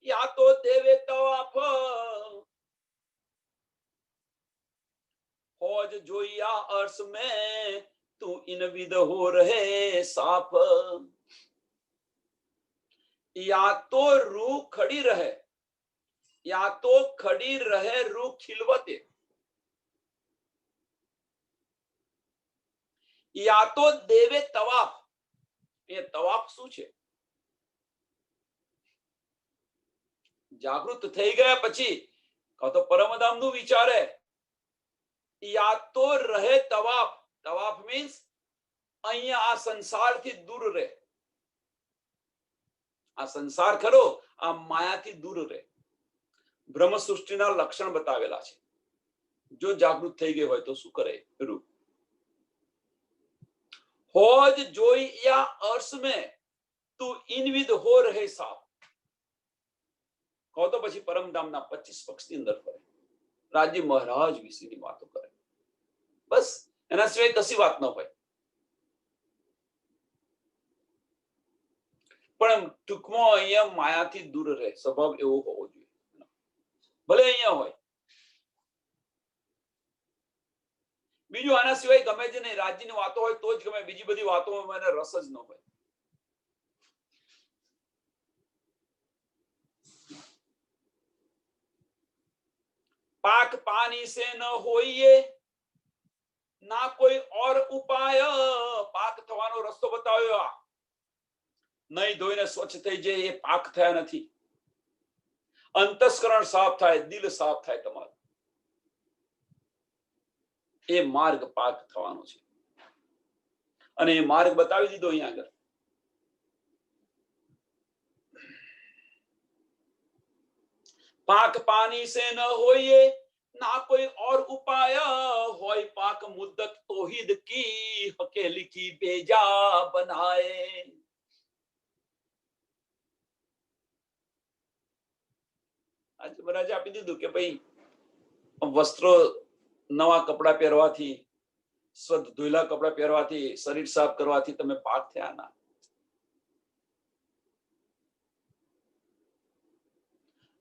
યા તો દેવે તવાફ. हौज जोइया अर्श में तू इन विद हो रहे साफ। या तो रूह खड़ी रहे, या तो खड़ी रहे रूह खिलवते, या तो દેવે તવાફ। એ તવાફ શું છે? જાગૃત થઈ ગયા પછી કાં તો પરમધામનું વિચારે, યા તો રહે તવાફ। તવાફ મીન્સ અહીંયા આ સંસારથી દૂર રહે। આ સંસાર ખરો આ માયાથી દૂર રહે। બ્રહ્મ સૃષ્ટિના લક્ષણ બતાવેલા છે। જો જાગૃત થઈ ગઈ હોય તો શું કરે? રૂ हौज जोइया अर्श में तू इनविद हो रहे साफ। કહો તો પછી પરમધામના 25 પક્ષની અંદર ફરે, રાજ્ય મહારાજ વિશેની વાતો કરે, બસ એના સિવાય કશી વાત ન હોય। પણ ટૂંકમાં અહીંયા માયાથી દૂર રહે, સ્વભાવ એવો હોવો જોઈએ। ભલે અહીંયા હોય, બીજું આના સિવાય ગમે જ નહીં। રાજ્યની વાતો હોય તો જ ગમે, બીજી બધી વાતોમાં મને રસ જ ન હોય। पाक पानी से न होइए ना कोई और उपाय। पाक थवानो रस्तो बताव्यो। नहीं धोઈને સ્વચ્છ થઈ જાય એ પાક થયા નથી। અંતસ્કરણ સાફ થાય, દિલ સાફ થાય તમારું, એ માર્ગ પાક થવાનો છે। અને એ માર્ગ બતાવી દીધો અહીંયા આગળ। पाक पानी से न होइए ना कोई और उपाय, होय पाक मुद्दत तौहीद की हकेली की बेजा बनाए। आज महाराज आपी दीधुं के भाई वस्त्रों नवा कपड़ा પહેરવાથી, સ્વચ્છ ધોયેલા કપડા પહેરવાથી, શરીર સાફ કરવાથી તમે પાક થયા ના।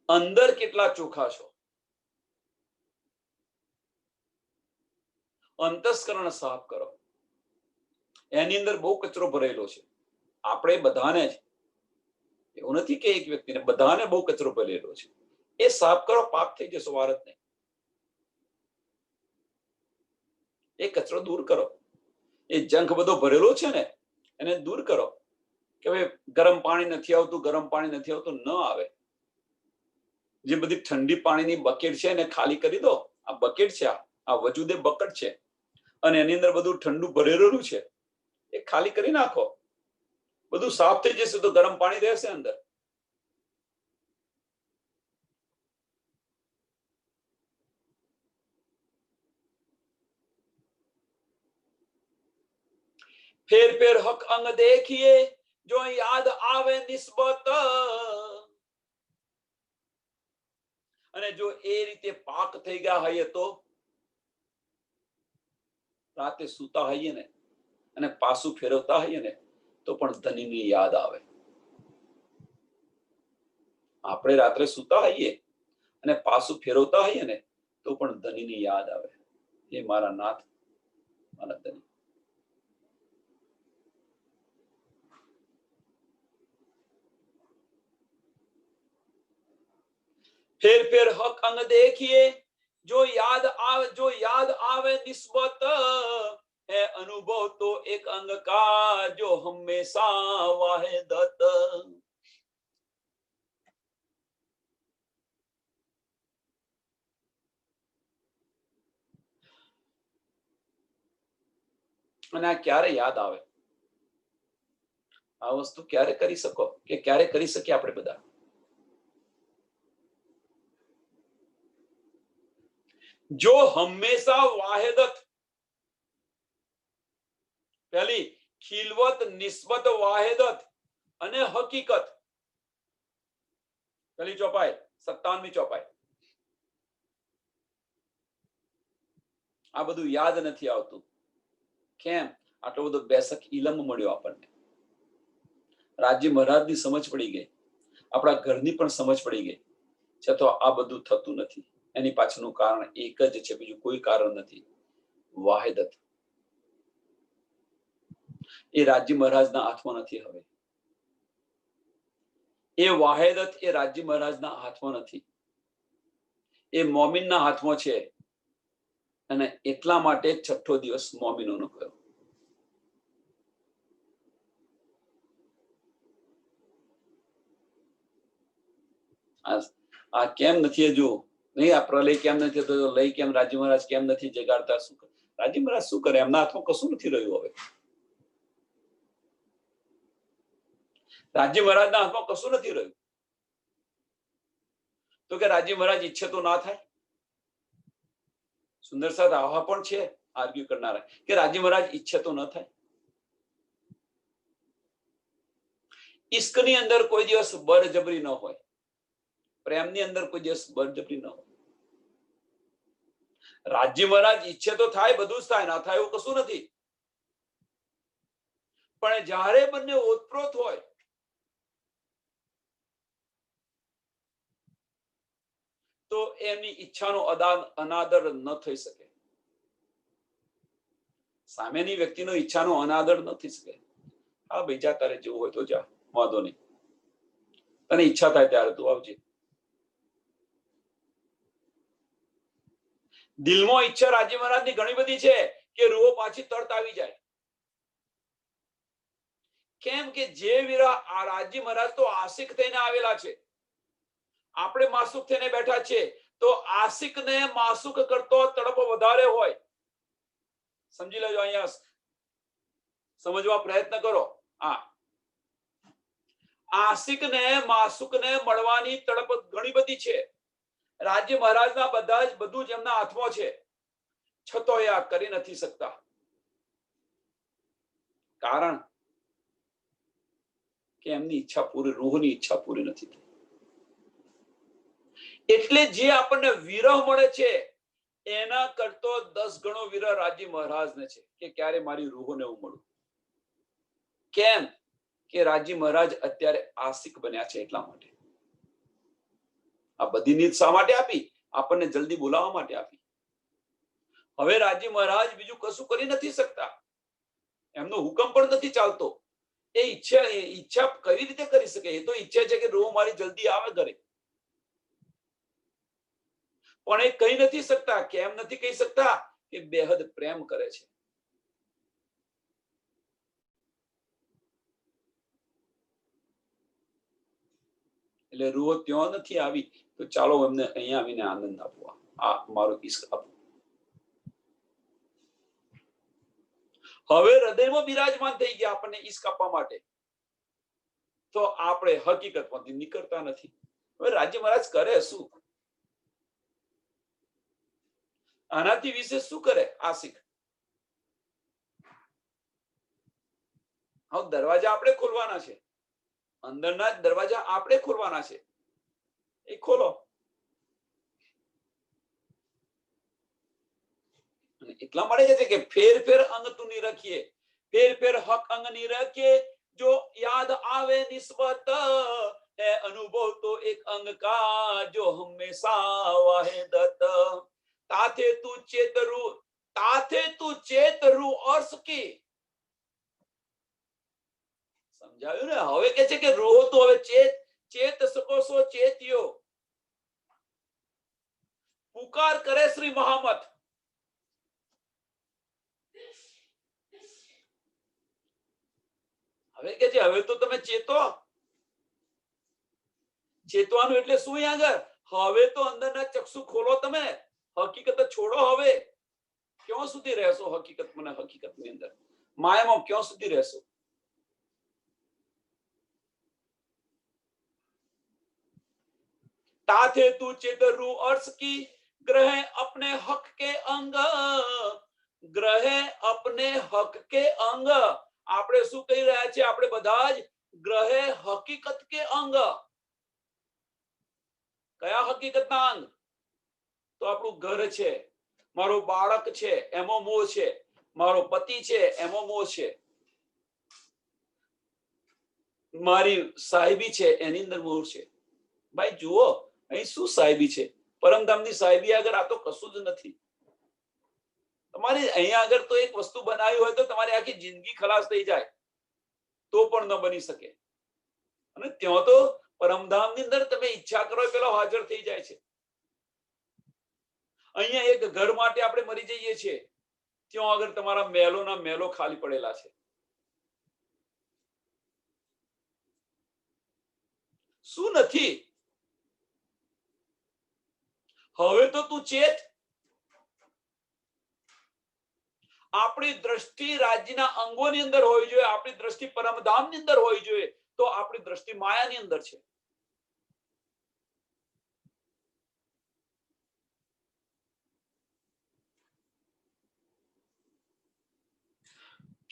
અંદર કેટલા ચોખા છો? અંતસ્કરણ સાફ કરો। એની અંદર બહુ કચરો ભરેલો છે। આપણે બધાને જ, એવું નથી કે એક વ્યક્તિને, બધાને બહુ કચરો ભરેલો છે। એ સાફ કરો, પાપ થઈ જશે, વાર જ નહીં। એ કચરો દૂર કરો। એ જંખ બધો ભરેલો છે ને એને દૂર કરો। કે ભાઈ ગરમ પાણી નથી આવતું, ગરમ પાણી નથી આવતું, ન આવે। જે બધી ઠંડી પાણીની બકેટ છે એને ખાલી કરી દો। આ બકેટ છે, આ વજુદે બકેટ છે અને એની અંદર બધું ઠંડુ ભરેલું છે, એ ખાલી કરી નાખો। બધું સાફ થઈ જશે તો ગરમ પાણી રહેશે અંદર। फेर फेर हक अंग देखिए जो याद आवे निस्बत। અને જો એ રીતે પાક થઈ ગયા હોઈએ તો રાતે સૂતા હોઈએ ને અને પાછું ફેરવતા હોઈએ ને તો પણ ધનીની યાદ આવે। આપણે રાત્રે સૂતા હોઈએ અને પાછું ફેરવતા હોઈએ ને તો પણ ધનીની યાદ આવે। એ મારા નાથ, મારા ધની। फेर फेर हक अंग देखिए जो याद आवे निस्बत है। अनुभव तो एक अंग का जो हमेशा वाहिदत। અને આ ક્યારે યાદ આવે? આ વસ્તુ ક્યારે કરી શકો કે ક્યારે કરી શકીએ આપણે બધા? जो हमेशा वाहिदत, पहली खिलवत, निस्बत, वाहिदत અને હકીકત। पहली चौपाई 57મી चौपाई। આ બધું યાદ નથી આવતું। કેમ? આટલો બધો બેસક ઇલમ મળ્યો આપણને। રાજ્ય મહારાજની સમજ પડી ગઈ, આપણા ઘરની પણ સમજ પડી ગઈ, છતાં આ બધું થતું નથી। એની પાછળનું કારણ એક જ છે, બીજું કોઈ કારણ નથી। વાહેદત એ રાજ્ય મહારાજના હાથમાં નથી. હવે એ વાહેદત એ રાજ્ય મહારાજના હાથમાં નથી, એ મોમીનના હાથમાં છે. અને એટલા માટે છઠ્ઠો દિવસ મોમીનોનો કયો. આ કેમ નથી હજુ નહીં? આ પ્રલય કેમ નથી થતો? લય કેમ રાજ્ય મહારાજ કેમ નથી જગાડતા? શું રાજ્ય મહારાજ શું કરે? એમના હાથમાં કશું નથી રહ્યું. હવે રાજ્ય મહારાજના હાથમાં કશું નથી રહ્યું. તો કે રાજ્ય મહારાજ ઈચ્છે તો ના થાય? સુંદર સાહેબ આવા પણ છે આર્ગ્યુ કરનારા કે રાજ્ય મહારાજ ઈચ્છે તો ન થાય. ઈશ્કની અંદર કોઈ દિવસ બળજબરી ન હોય, પ્રેમની અંદર કોઈ દિવસ બળજબરી ન હોય. રાજ્ય મહારાજ ઈચ્છે તો થાય, બધું જ થાય, ના થાય એવું કશું નથી. પણ જ્યારે બંને ઓતપ્રોત હોય તો એમની ઈચ્છાનો અનાદર ન થઈ શકે. સામેની વ્યક્તિનો ઈચ્છાનો અનાદર ન થઈ શકે. હા ભાઈ જા, તારે જેવું હોય તો જા, વાંધો નહીં, તને ઈચ્છા થાય ત્યારે તું આવજે. દિલમાં ઈચ્છા રાજ્ય મહારાજની ઘણી બધી છે કે રૂહો પાછી તરત આવી જાય. કેમ કે જે વીરા આ રાજ્ય મહારાજ તો આશિક થઈને આવેલા છે, આપણે માસુક થઈને બેઠા છે. તો આશિકને માસુક કરતો તડપ વધારે હોય. સમજી લેજો, અહીંયા સમજવા પ્રયત્ન કરો. હા, આશિકને માસુકને મળવાની તડપ ઘણી બધી છે. રાજ્ય મહારાજના બધા જ બધું જ એમના હાથમાં છે, છતો એ આ કરી નથી શકતા. કારણ કે એમની ઈચ્છા પૂરી, રૂહની ઈચ્છા પૂરી નથી થઈ. એટલે જે આપણને વિરહ મળે છે એના કરતો 10 ગણો વિરહ રાજ્ય મહારાજને છે કે ક્યારે મારી રૂહોને હું મળું. કેમ કે રાજ્ય મહારાજ અત્યારે આશિક બન્યા છે. એટલા માટે આ બધી નીત શા માટે આપી? આપણને જલ્દી બોલાવવા માટે આપી. હવે રાજ્ય મહારાજ બીજું કશું કરી નથી શકતા, એમનો હુકમ પણ નથી ચાલતો. એ ઈચ્છા કઈ રીતે કરી શકે? એ તો ઈચ્છા છે કે રૂહ મારી જલ્દી આવે ઘરે, પણ એ કહી નથી શકતા. કેમ નથી કહી શકતા? કે બેહદ પ્રેમ કરે છે. એટલે રૂહ ત્યાં નથી આવી તો ચાલો એમને અહીંયા આવીને આનંદ આપવા, આ મારો ઈશ્ક આપો. હવે હૃદયમાં બિરાજમાન થઈ ગયા આપણને ઈશ્ક આપવા માટે, તો આપણે હકીકતમાંથી નીકળતા નથી. હવે રાજ્ય મહારાજ કરે શું? આનાથી વિશેષ શું કરે આશિક? હવે દરવાજા આપણે ખોલવાના છે, અંદરના જ દરવાજા આપણે ખોલવાના છે. એ ખોલો. એટલા માટે છે કે ફેર ફેર અંગ તું ની રખીએ, ફેર ફેર હક અંગ ની રખીએ, જો યાદ આવે નિસ્બત है अनुभव तो एक अंग का जो हमेशा वाहिदत ताथे तू चेतरू और सुखी. સમજાયું ને? હવે કે છે કે રૂહો તો હવે ચેત શકો છો, ચેત્યો પુકાર કરે શ્રી મહામત. હવે કે છે હવે તો તમે ચેતો. ચેતવાનું એટલે શું? આગળ હવે તો અંદરના ચક્ષુ ખોલો, તમે હકીકત છોડો. હવે ક્યાં સુધી રહેશો હકીકતની અંદર? માયામાં ક્યાં સુધી રહેશો? ताथे तू चेतरू अर्श की ग्रह अपने हक के अंग, ગ્રહે અપને હક કે અંગ. આપણે શું કહી રહ્યા છીએ? આપણે બધા જ ગ્રહે હકીકત કે અંગ. કયા હકીકતના અંગ? તો આપણું ઘર છે, મારો બાળક છે એમાં મોહ છે, મારો પતિ છે એમાં મોહ છે, મારી સાહેબી છે એની અંદર મોહ છે. ભાઈ જુઓ, અહીં શું સાહેબી છે? પરમધામની સાહેબી આગળ આ તો કશું જ નથી. તમારી અહીંયા આગળ તો એક વસ્તુ બનાવી હોય તો તમારી આખી જિંદગી ખલાસ થઈ જાય તો પણ ન બની શકે. અને ત્યાં તો પરમધામની અંદર તમે ઈચ્છા કરો પેલો હાજર થઈ જાય છે. અહીંયા એક ઘર માટે આપણે મરી જઈએ છીએ, ત્યાં આગળ તમારા મહેલોના મહેલો ખાલી પડેલા છે. શું નથી? હવે તો તું ચેત. આપણી દ્રષ્ટિ રાજ્યના અંગોની અંદર હોવી જોઈએ, આપણી દ્રષ્ટિ પરમધામની અંદર હોવી જોઈએ, તો આપણી દ્રષ્ટિ માયાની અંદર છે.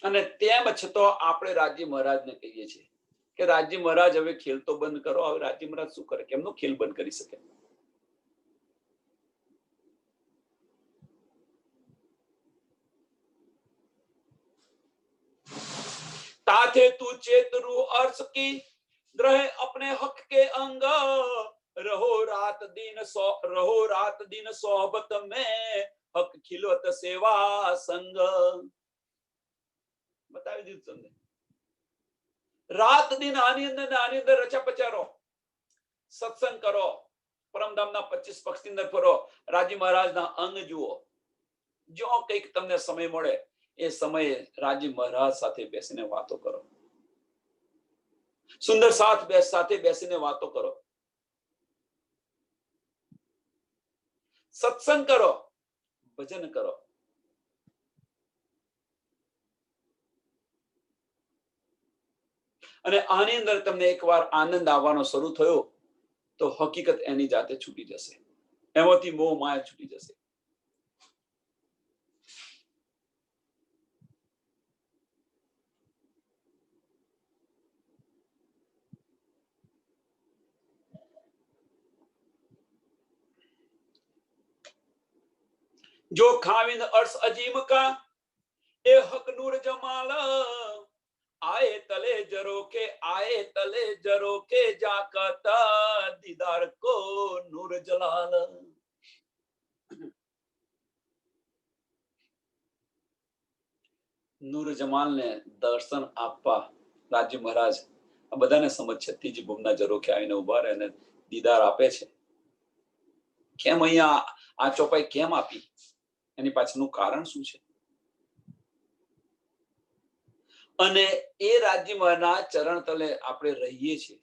અને તેમ છતાં આપણે રાજ્ય મહારાજને કહીએ છીએ કે રાજ્ય મહારાજ હવે ખેલ તો બંધ કરો. હવે રાજ્ય મહારાજ શું કરે? કેમનો ખેલ બંધ કરી શકે? ताथे तू चेतरु अर्श की ग्रह अपने हक के अंग रहो रात दिन सोहबत में हक खिलवत सेवा संग. બતાવી દીધું તમને. રાત દિન આની અંદર રચા પચારો, સત્સંગ કરો, પરમધામના 25 પક્ષની અંદર ફરો, રાજી મહારાજના અંગ જુઓ. જો કંઈક તમને સમય મળે એ સમયે રાજી મહારાજ સાથે બેસીને વાતો કરો, સુંદર સાથે બેસીને વાતો કરો, સત્સંગ કરો, ભજન કરો. અને આની અંદર તમને એકવાર આનંદ આવવાનો શરૂ થયો તો હકીકત એની જાતે છૂટી જશે. એમાંથી મોહ માયા છૂટી જશે. जो खाविंद अर्श अजीम का ए हक नूर जमाल आए तले जरो के जाकता दीदार को नूर जलाल. નૂર જમાલને દર્શન આપવા રાજ્ય મહારાજ આ બધાને સમજ છે. ત્રીજી ભૂમના ઝરોખે આવીને ઉભા રહે અને દીદાર આપે છે. કેમ અહીંયા આ ચોપાઈ કેમ આપી? એની પાછળનું કારણ શું છે? અને એ રાજ્ય મહારાજ ચરણ તલે આપણે રહીએ છીએ,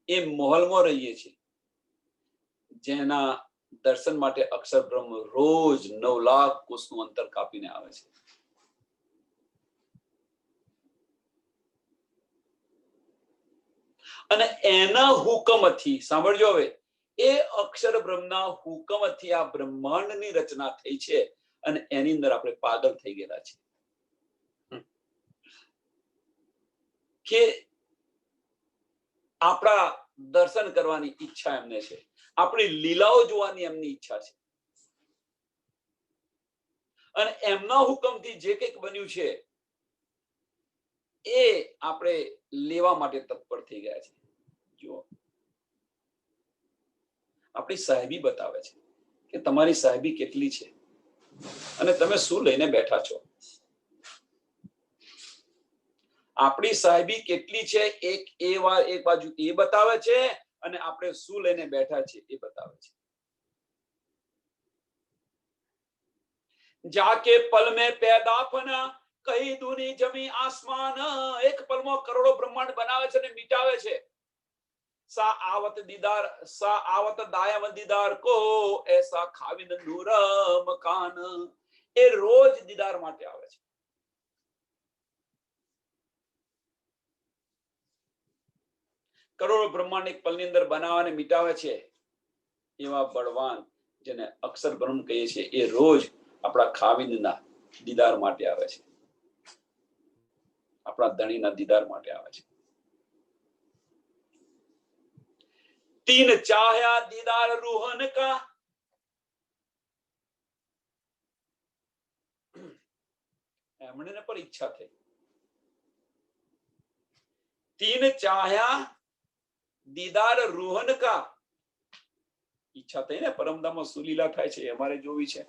એ મહોલમાં રહીએ છીએ, જેના દર્શન માટે અક્ષર બ્રહ્મ રોજ 9 લાખ કોષનું અંતર કાપીને આવે છે. અને એના હુકમથી, સાંભળજો હવે, એ અક્ષર બ્રહ્મના હુકમથી આ બ્રહ્માંડની રચના થઈ છે અને એની અંદર આપણે પાગલ થઈ ગયેલા છે કે આપણા દર્શન કરવાની ઈચ્છા એમને છે, આપણી લીલાઓ જોવાની એમની ઈચ્છા છે. અને એમના હુકમથી જે કંઈક બન્યું છે એ આપણે લેવા માટે તત્પર થઈ ગયા છે. જો આપણી સાહેબી બતાવે છે કે તમારી સાહેબી કેટલી છે અને તમે શું લઈને બેઠા છો. આપણી સાહેબી કેટલી છે એક બાજુ એ બતાવે છે અને આપણે શું લઈને બેઠા છે એ બતાવે છે. जाके पल में पैदा फना कई दूनी जमी आसमान. એક પલમાં કરોડો બ્રહ્માંડ બનાવે છે અને મિટાવે છે. सा आवत दायम दीदार को ऐसा खाविन नूर मकान. એ રોજ દીદાર માટે આવે છે. કરોડો બ્રહ્માંડ એક પલની અંદર બનાવે અને મિટાવે છે એવા બળવાન જેને અક્ષર બ્રહ્મ કહીએ છીએ એ રોજ આપણા ખાવિંદના દીદાર માટે આવે છે, આપણા ધણીના દીદાર માટે આવે છે. तीन चाहया दीदार रूहन का. એમણે પણ ઈચ્છા થઈ. तीन चाहया दीदार रूहन का. ઈચ્છા થઈ ને પરમધામમાં સુલીલા થાય છે, અમારે જોવી છે.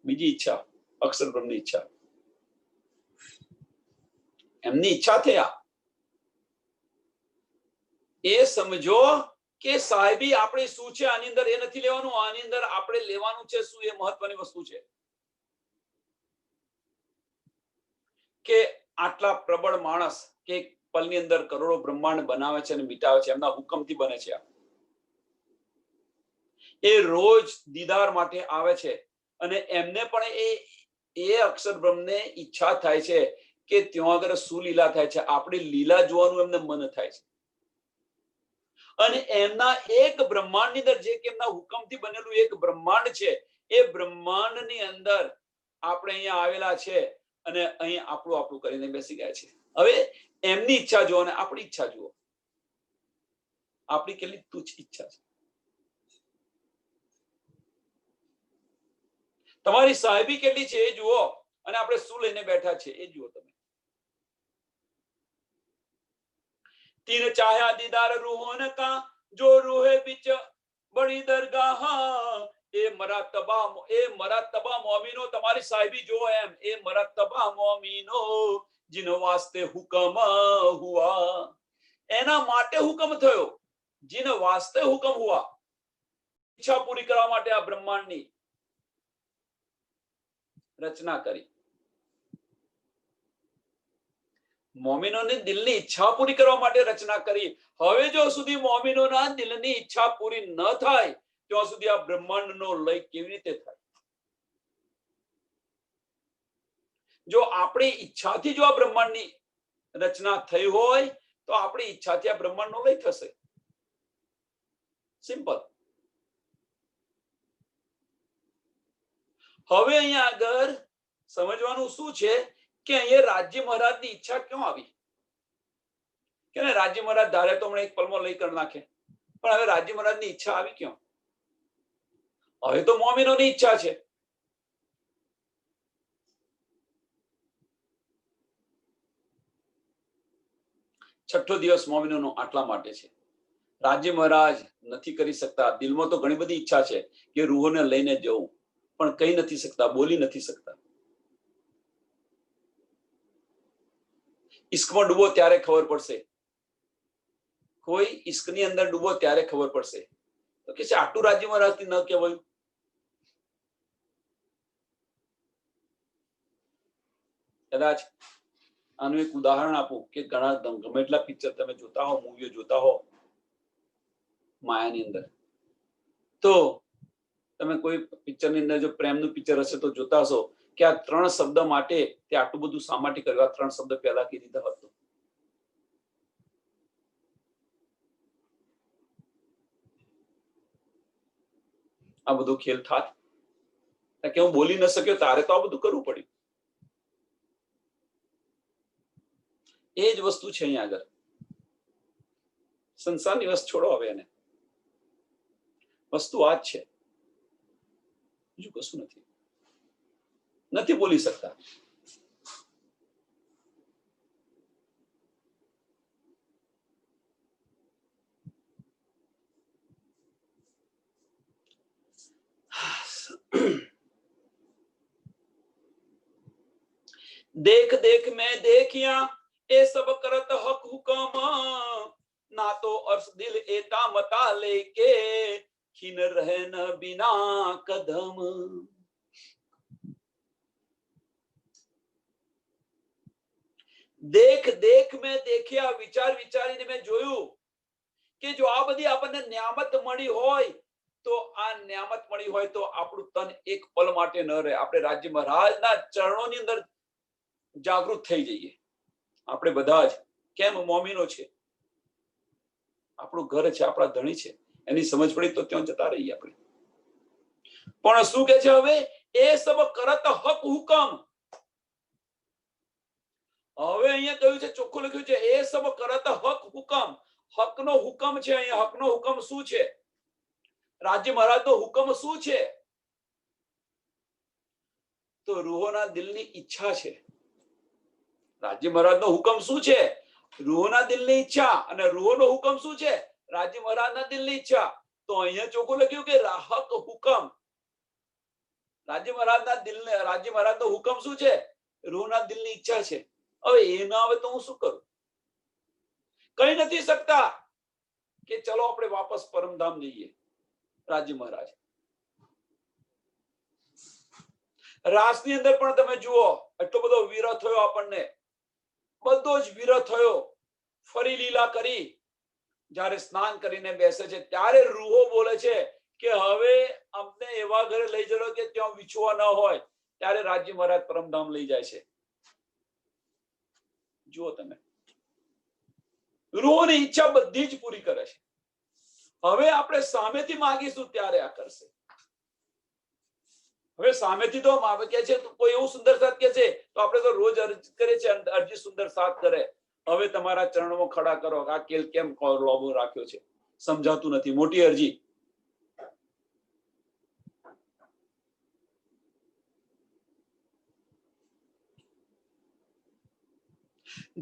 બીજી ઈચ્છા અક્ષર બ્રહ્મની ઈચ્છા. એમની ઈચ્છા થયા. એ સમજો કે સાહેબી આપણે શું છે આની અંદર એ નથી લેવાનું, આની અંદર આપણે લેવાનું છે શું એ મહત્વની વસ્તુ છે. કે આટલા પ્રબળ માણસ કે એક પલની અંદર કરોડો બ્રહ્માંડ બનાવે છે અને મિટાવે છે, એમના હુકમથી બને છે. એ રોજ દીદાર માટે આવે છે અને એમને પણ એ અક્ષર બ્રહ્મને ઈચ્છા થાય છે કે ત્યાં આગળ શું લીલા થાય છે, આપણી લીલા જોવાનું એમને મન થાય છે. અને એમના એક બ્રહ્માંડની અંદર જે કે એમના હુકમથી બનેલું એક બ્રહ્માંડ છે, એ બ્રહ્માંડની અંદર આપણે અહીંયા આવેલા છે અને અહીં આપણું આપણું કરીને બેસી ગયા છે. હવે એમની ઈચ્છા જુઓ અને આપણી ઈચ્છા જુઓ. આપણી કેટલી તુચ્છ ઈચ્છા છે. તમારી સાહેબી કેટલી છે એ જુઓ અને આપણે શું લઈને બેઠા છે એ જુઓ. તમે तीन चाह्या दीदार रूहों का जो रूहे बिच बड़ी दरगाह ए मरातबा मोमिनो તમારી સાહેબી જો એમ એ મરાતબા મોમિનો जिन वास्ते हुक्म हुआ, એના માટે હુકમ થયો. जिन वास्ते हुक्म हुआ, ઈચ્છા પૂરી કરવા માટે આ બ્રહ્માંડની રચના કરી. મોમિનોની દિલની ઈચ્છા પૂરી કરવા માટે રચના કરી. હવે જો સુધી મોમિનોના દિલની ઈચ્છા પૂરી ન થાય ત્યાં સુધી આ બ્રહ્માંડનો લય કેવી રીતે થાય? જો આપણી ઈચ્છાથી જો આ બ્રહ્માંડની રચના થઈ હોય તો આપણી ઈચ્છાથી આ બ્રહ્માંડનો લય થશે. સિમ્પલ. હવે અહીંયા આગળ સમજવાનું શું છે કે અહીંયા રાજ્ય મહારાજની ઈચ્છા ક્યાં આવી? કે રાજ્ય મહારાજ ધારે તો હમણાં એક પલમાં લઈ કરી નાખે, પણ હવે રાજ્ય મહારાજની ઈચ્છા આવી ક્યાં? હવે તો મોમિનોની ઈચ્છા છે. છઠ્ઠો દિવસ મોમિનોનો આટલા માટે છે. રાજ્ય મહારાજ નથી કરી શકતા. દિલમાં તો ઘણી બધી ઈચ્છા છે કે રૂહોને લઈને જવું, પણ કહી નથી શકતા, બોલી નથી શકતા. ઇશ્કમાં ડૂબો ત્યારે ખબર પડશે. કોઈ ઇશ્કની અંદર ડૂબો ત્યારે ખબર પડશે. તો કે છે આટલું રાજ્ય મહારાજથી ન કહેવાયું. કદાચ આનું એક ઉદાહરણ આપું કે ઘણા ગમે એટલા પિક્ચર તમે જોતા હો, મૂવીઓ જોતા હો માયાની અંદર, તો તમે કોઈ પિક્ચરની અંદર જો પ્રેમનું પિક્ચર હશે તો જોતા હશો કે આ 3 શબ્દ માટે તે આટલું બધું શા માટે કર્યું? આ 3 શબ્દ પહેલા કહી દીધા હોત તો આ બધું ખેલ થાત કે હું બોલી ન શક્યો તારે તો આ બધું કરવું પડ્યું. એ જ વસ્તુ છે અહીંયા આગળ. સંસારની વસ્તુ છોડો, હવે એને વસ્તુ આ જ છે, બીજું કશું નથી. નથી બોલી શકતા. देख देख मैं देखिया ए सब करत हक हुकम ना तो अर्श दिल एता मता लेके खिन रहे न बिना कदम. देख देख मैं देखिया, વિચાર વિચારીને મેં જોયું કે જો આ બધી આપણને નિયામત મળી હોય તો આ નિયામત મળી હોય તો આપણું તન એક પલ માટે ન રહે. આપણે રાજ્ય મહારાજના ચરણોની અંદર જાગૃત થઈ જઈએ. આપણે બધા જ કેમ મોમિનો છે, આપણું ઘર છે, આપણા ધણી છે, એની સમજ પડી તો ત્યાં જતા રહીએ આપણે. પણ શું કે છે હવે? એ સબ કરત હક હુકમ. હવે અહીંયા કહ્યું છે, ચોખ્ખું લખ્યું છે, એ સબ કરત હક હુકમ. હકનો હુકમ છે અહીંયા. હકનો હુકમ શું છે? રાજ્ય મહારાજનો હુકમ શું છે? તો રૂહોના દિલની ઈચ્છા છે. રાજ્ય મહારાજનો હુકમ શું છે? રૂહોના દિલની ઈચ્છા. અને રૂહોનો હુકમ શું છે? રાજ્ય મહારાજના દિલની ઈચ્છા. તો અહીંયા ચોખ્ખું લખ્યું કે હક હુકમ. રાજ્ય રાજ્ય મહારાજના દિલને, રાજ્ય મહારાજનો હુકમ શું છે? રૂહના દિલની ઈચ્છા છે. હવે એ ના આવે તો હું શું કરું? કહી નથી શકતા કે ચલો આપણે વાપસ પરમધામ જઈએ. રાજ્ય મહારાજ રાસની અંદર પણ તમે જુઓ, એટલો બધો વિરહ થયો આપણને, બધો જ વિરહ થયો. ફરી લીલા કરી જ્યારે સ્નાન કરીને બેસે છે ત્યારે રૂહો બોલે છે કે હવે અમને એવા ઘરે લઈ જજો કે ત્યાં વિછવા ન હોય. ત્યારે રાજ્ય મહારાજ પરમધામ લઈ જાય છે. જુઓ તમે, રૂહોની ઈચ્છા બધી જ પૂરી કરે છે. હવે આપણે સામેથી માંગીશું ત્યારે આ કરશે. હવે સામેથી તો કે છે કોઈ એવું સુંદર સાથ કે છે તો આપણે તો રોજ અરજી કરે છે, અરજી સુંદર સાથ કરે. હવે તમારા ચરણોમાં ખડા કરો. આ કેલ કેમ લોબો રાખ્યો છે સમજાતું નથી. મોટી અરજી.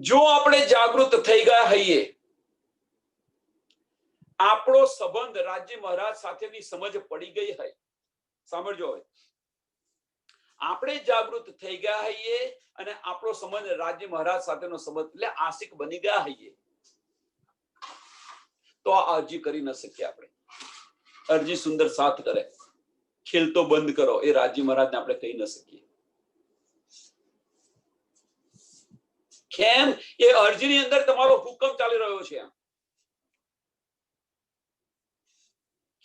જો આપણે જાગૃત થઈ ગયા હઈએ, આપણો સંબંધ રાજ્ય મહારાજ સાથેની સમજ પડી ગઈ હોય, સાંભળજો, હવે આપણે જાગૃત થઈ ગયા હઈએ અને આપણો સંબંધ રાજ્ય મહારાજ સાથેનો સંબંધ એટલે આશિક બની ગયા હઈએ, તો આ અરજી કરી ન શકીએ આપણે. અરજી સુંદર સાથ કરે, ખેલ તો બંધ કરો, એ રાજ્ય મહારાજને આપણે કહી ન શકીએ. કેમ? એ અરજીની અંદર તમારો હુકમ ચાલી રહ્યો છે.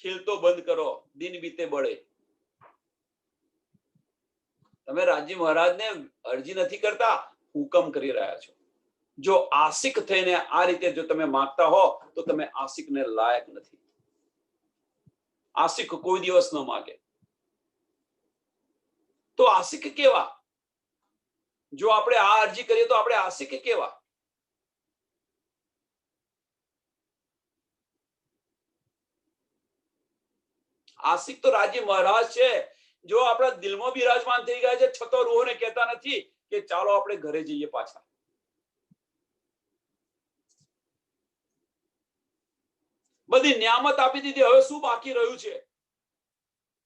ખેલ તો બંધ કરો, દિન બીતે બળે. તમે રાજ્ય મહારાજને અરજી નથી કરતા, હુકમ કરી રહ્યા છો. જો આશિક થઈને આ રીતે જો તમે માંગતા હો તો તમે આશિકને લાયક નથી. આશિક કોઈ દિવસ ન માગે. તો આશિક કેવા? જો આપણે આ અરજી કરીએ તો આપણે આશિક કેવા? આશિક તો રાજ્ય મહારાજ છે. જો આપણા દિલમાં બિરાજમાન થઈ ગયા છે છતો રૂહોને કહેતા નથી કે ચાલો આપણે ઘરે જઈએ પાછા. બધી નિયામત આપી દીધી, હવે શું બાકી રહ્યું છે?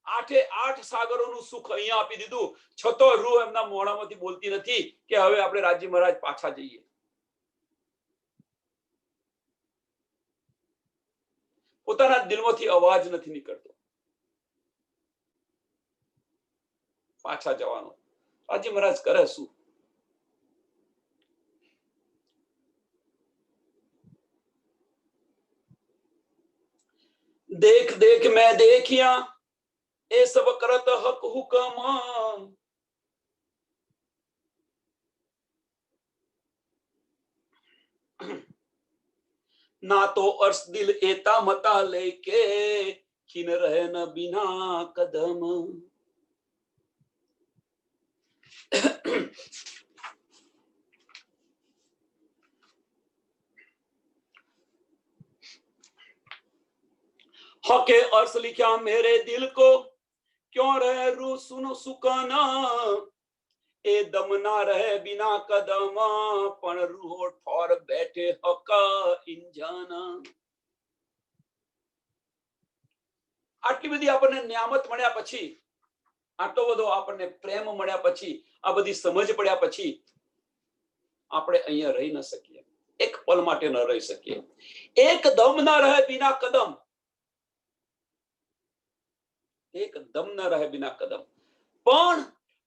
8 સાગરોનું સુખ અહીંયા આપી દીધું, છતો રૂહ એમના મોઢામાંથી બોલતી નથી કે હવે આપણે રાજ્ય મહારાજ પાછા જઈએ. પોતાના દિલમાંથી અવાજ નથી નીકળતો પાછા જવાનો. રાજ્ય મહારાજ કરે શું? देख देख मैं देखिया ए सब करत हक हुकम, ना तो अर्श दिल एता मता लेके खिन रहे न बिना कदम. हके अर्श लिखा मेरे दिल को क्यों रहे रू सुनो सुकाना, ए दम ना रहे बिना कदम पण रूहो ठोर बैठे हका इंजाना. આટલી બધી આપણને નિયામત મળ્યા પછી, આટલો બધો આપણને પ્રેમ મળ્યા પછી, આ બધી સમજ પડ્યા પછી આપણે અહીંયા રહી ન શકીએ. એક પલ માટે ન રહી શકીએ. એક દમ ના રહે બિના કદમ, એક દમ ન રહે બિના કદમ. પણ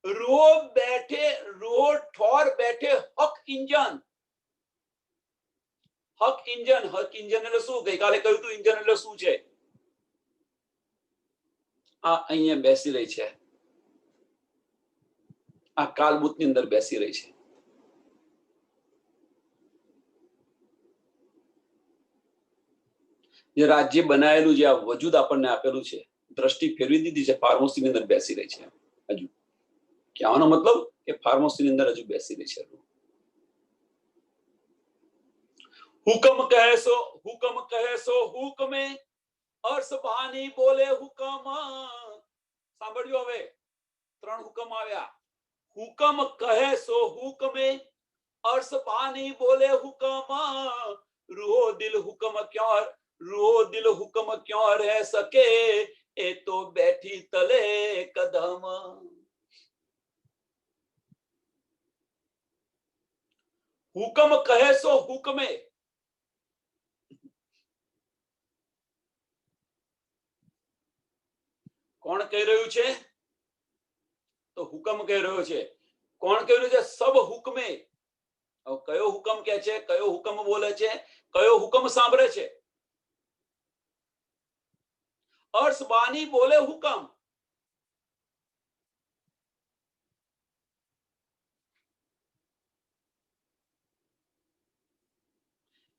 રૂહો બેઠે, રૂહો ઠોર બેઠે હક ઇંજન. હક ઇંજન, હક ઇંજન એટલે શું? ગઈકાલે કહ્યું હતું ઇંજન એટલે શું છે? આ અહીંયા બેસી રહી છે, આ કાલબુતની અંદર બેસી રહી છે. જે રાજ્ય બનાવેલું, જે આ વજૂદ આપણને આપેલું છે, દ્રષ્ટિ ફેરવી દીધી છે, ફાર્મસીની અંદર બેસી રહી છે. હજુ કહેવાનો મતલબ કે ફાર્મસીની અંદર હજુ બેસી રહી છે. હુકમ કહેશો, હુકમ કહેશો હુકમે અર્શ ભાની બોલે હુકમ. સાંભળજો, હવે 3 હુકમ આવ્યા. હુકમ કહેશો હુકમે અર્શ ભાની બોલે હુકમ, રૂહો દિલ હુકમ ક્યાં, રૂહો દિલ હુકમ ક્યાં રહ સકે, એ તો બેઠી તલે કદમ. હુકમ કહે સો હુકમે. કોણ કહી રહ્યું છે? તો હુકમ કહી રહ્યો છે. કોણ કહી રહ્યું છે? સબ હુકમે. કયો હુકમ કે છે? કયો હુકમ બોલે છે? કયો હુકમ સાંભળે છે? અર્શબાની બોલે હુકમ.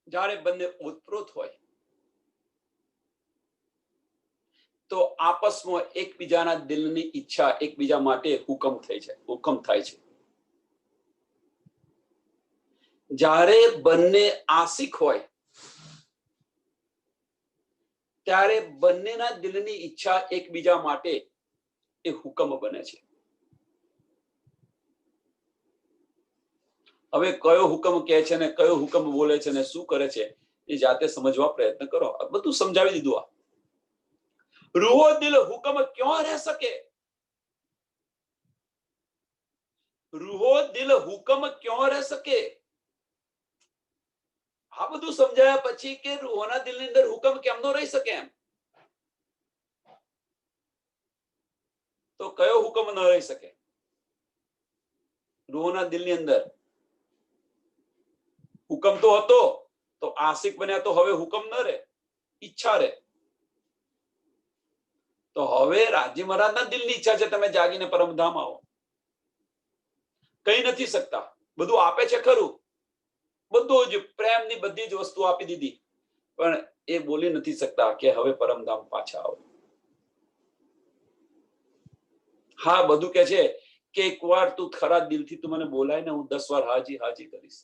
જ્યારે બંને ઓતપ્રોત હોય તો આપસમાં એકબીજાના દિલની ઈચ્છા એકબીજા માટે હુકમ થાય છે. જ્યારે બંને આશિક હોય ત્યારે બંનેના દિલની ઈચ્છા એકબીજા માટે એ હુકમ બને છે. હવે કયો હુકમ કહે છે ને કયો હુકમ બોલે છે ને શું કરે છે એ જાતે સમજવા પ્રયત્ન કરો. બધું સમજાવી દીધું. આ રૂહો દિલ હુકમ ક્યાં રહે શકે? રૂહો દિલ હુકમ ક્યાં રહે શકે? આ બધું સમજાયા પછી કે રૂહોના દિલની અંદર હુકમ કેમનો રહી શકે એમ, તો કયો હુકમ ન રહી શકે? રૂહોના દિલની અંદર હુકમ તો હતો, તો આશિક બન્યા તો હવે હુકમ ન રહે, ઈચ્છા રહે. તો હવે રાજી મહારાજના દિલની ઈચ્છા છે તમે જાગીને પરમધામ આવો. કઈ નથી શકતા, બધું આપે છે ખરું, બધું જ પ્રેમની બધી જ વસ્તુ આપી દીધી, પણ એ બોલી નથી શકતા કે હવે પરમધામ પાછા આવો. હા, બધું કે છે કે એકવાર તું ખરા દિલથી તું મને બોલાય ને હું 10 વાર હાજી હાજી કરીશ.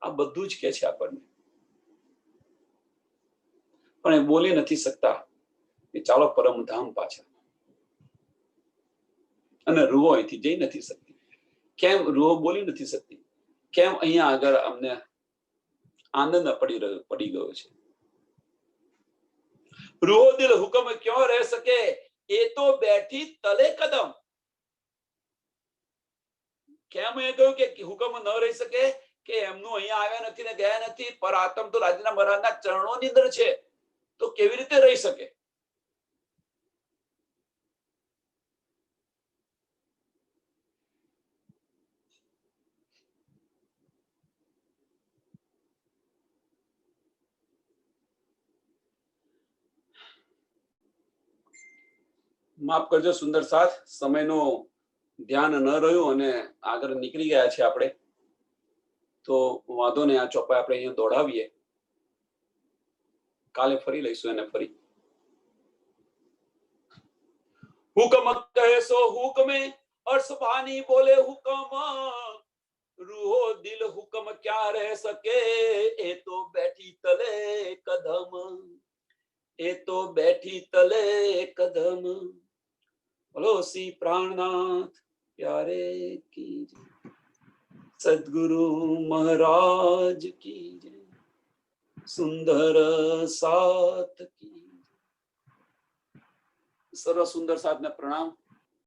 આ બધું જ કે છે આપણને, પણ એ બોલી નથી શકતા કે ચાલો પરમધામ પાછા. અને રૂહો અહીંથી જઈ નથી શકતી. કેમ રૂહો બોલી નથી શકતી? કેમ અહીંયા આગળ અમને આનંદ પડી ગયો છે? રૂહો દિલ હુકમ ક્યાં રહે શકે? એ તો બેઠી તલે કદમ. કેમ એ કહ્યું કે હુકમ ન રહી શકે? કે એમનું અહીંયા આવ્યા નથી ને ગયા નથી, પર આત્મ તો રાજીના મહારાજના ચરણોની અંદર છે, તો કેવી રીતે રહી શકે? માફ કરજો સુંદર સાથ, સમયનો ધ્યાન ન રહ્યું અને આગળ નીકળી ગયા છે આપણે, તો વાંધો નહીં. આ ચોપાઈ આપણે અહીંયા દોડાવીએ, કાલે ફરી લઈશું એને ફરી. હુકમ કહે સો હુકમે, અર્શબાની બોલે હુકમ. રૂહો દિલ હુકમ ક્યાં રહે શકે? એ તો બેઠી તલે કદમ, એ તો બેઠી તલે કદમ. બોલો શ્રી પ્રાણનાથ પ્યારે કી જય, સદગુરુ મહારાજ કી જય, સુંદર સાથ કી. સર્વ સુંદર સાથ ને પ્રણામ.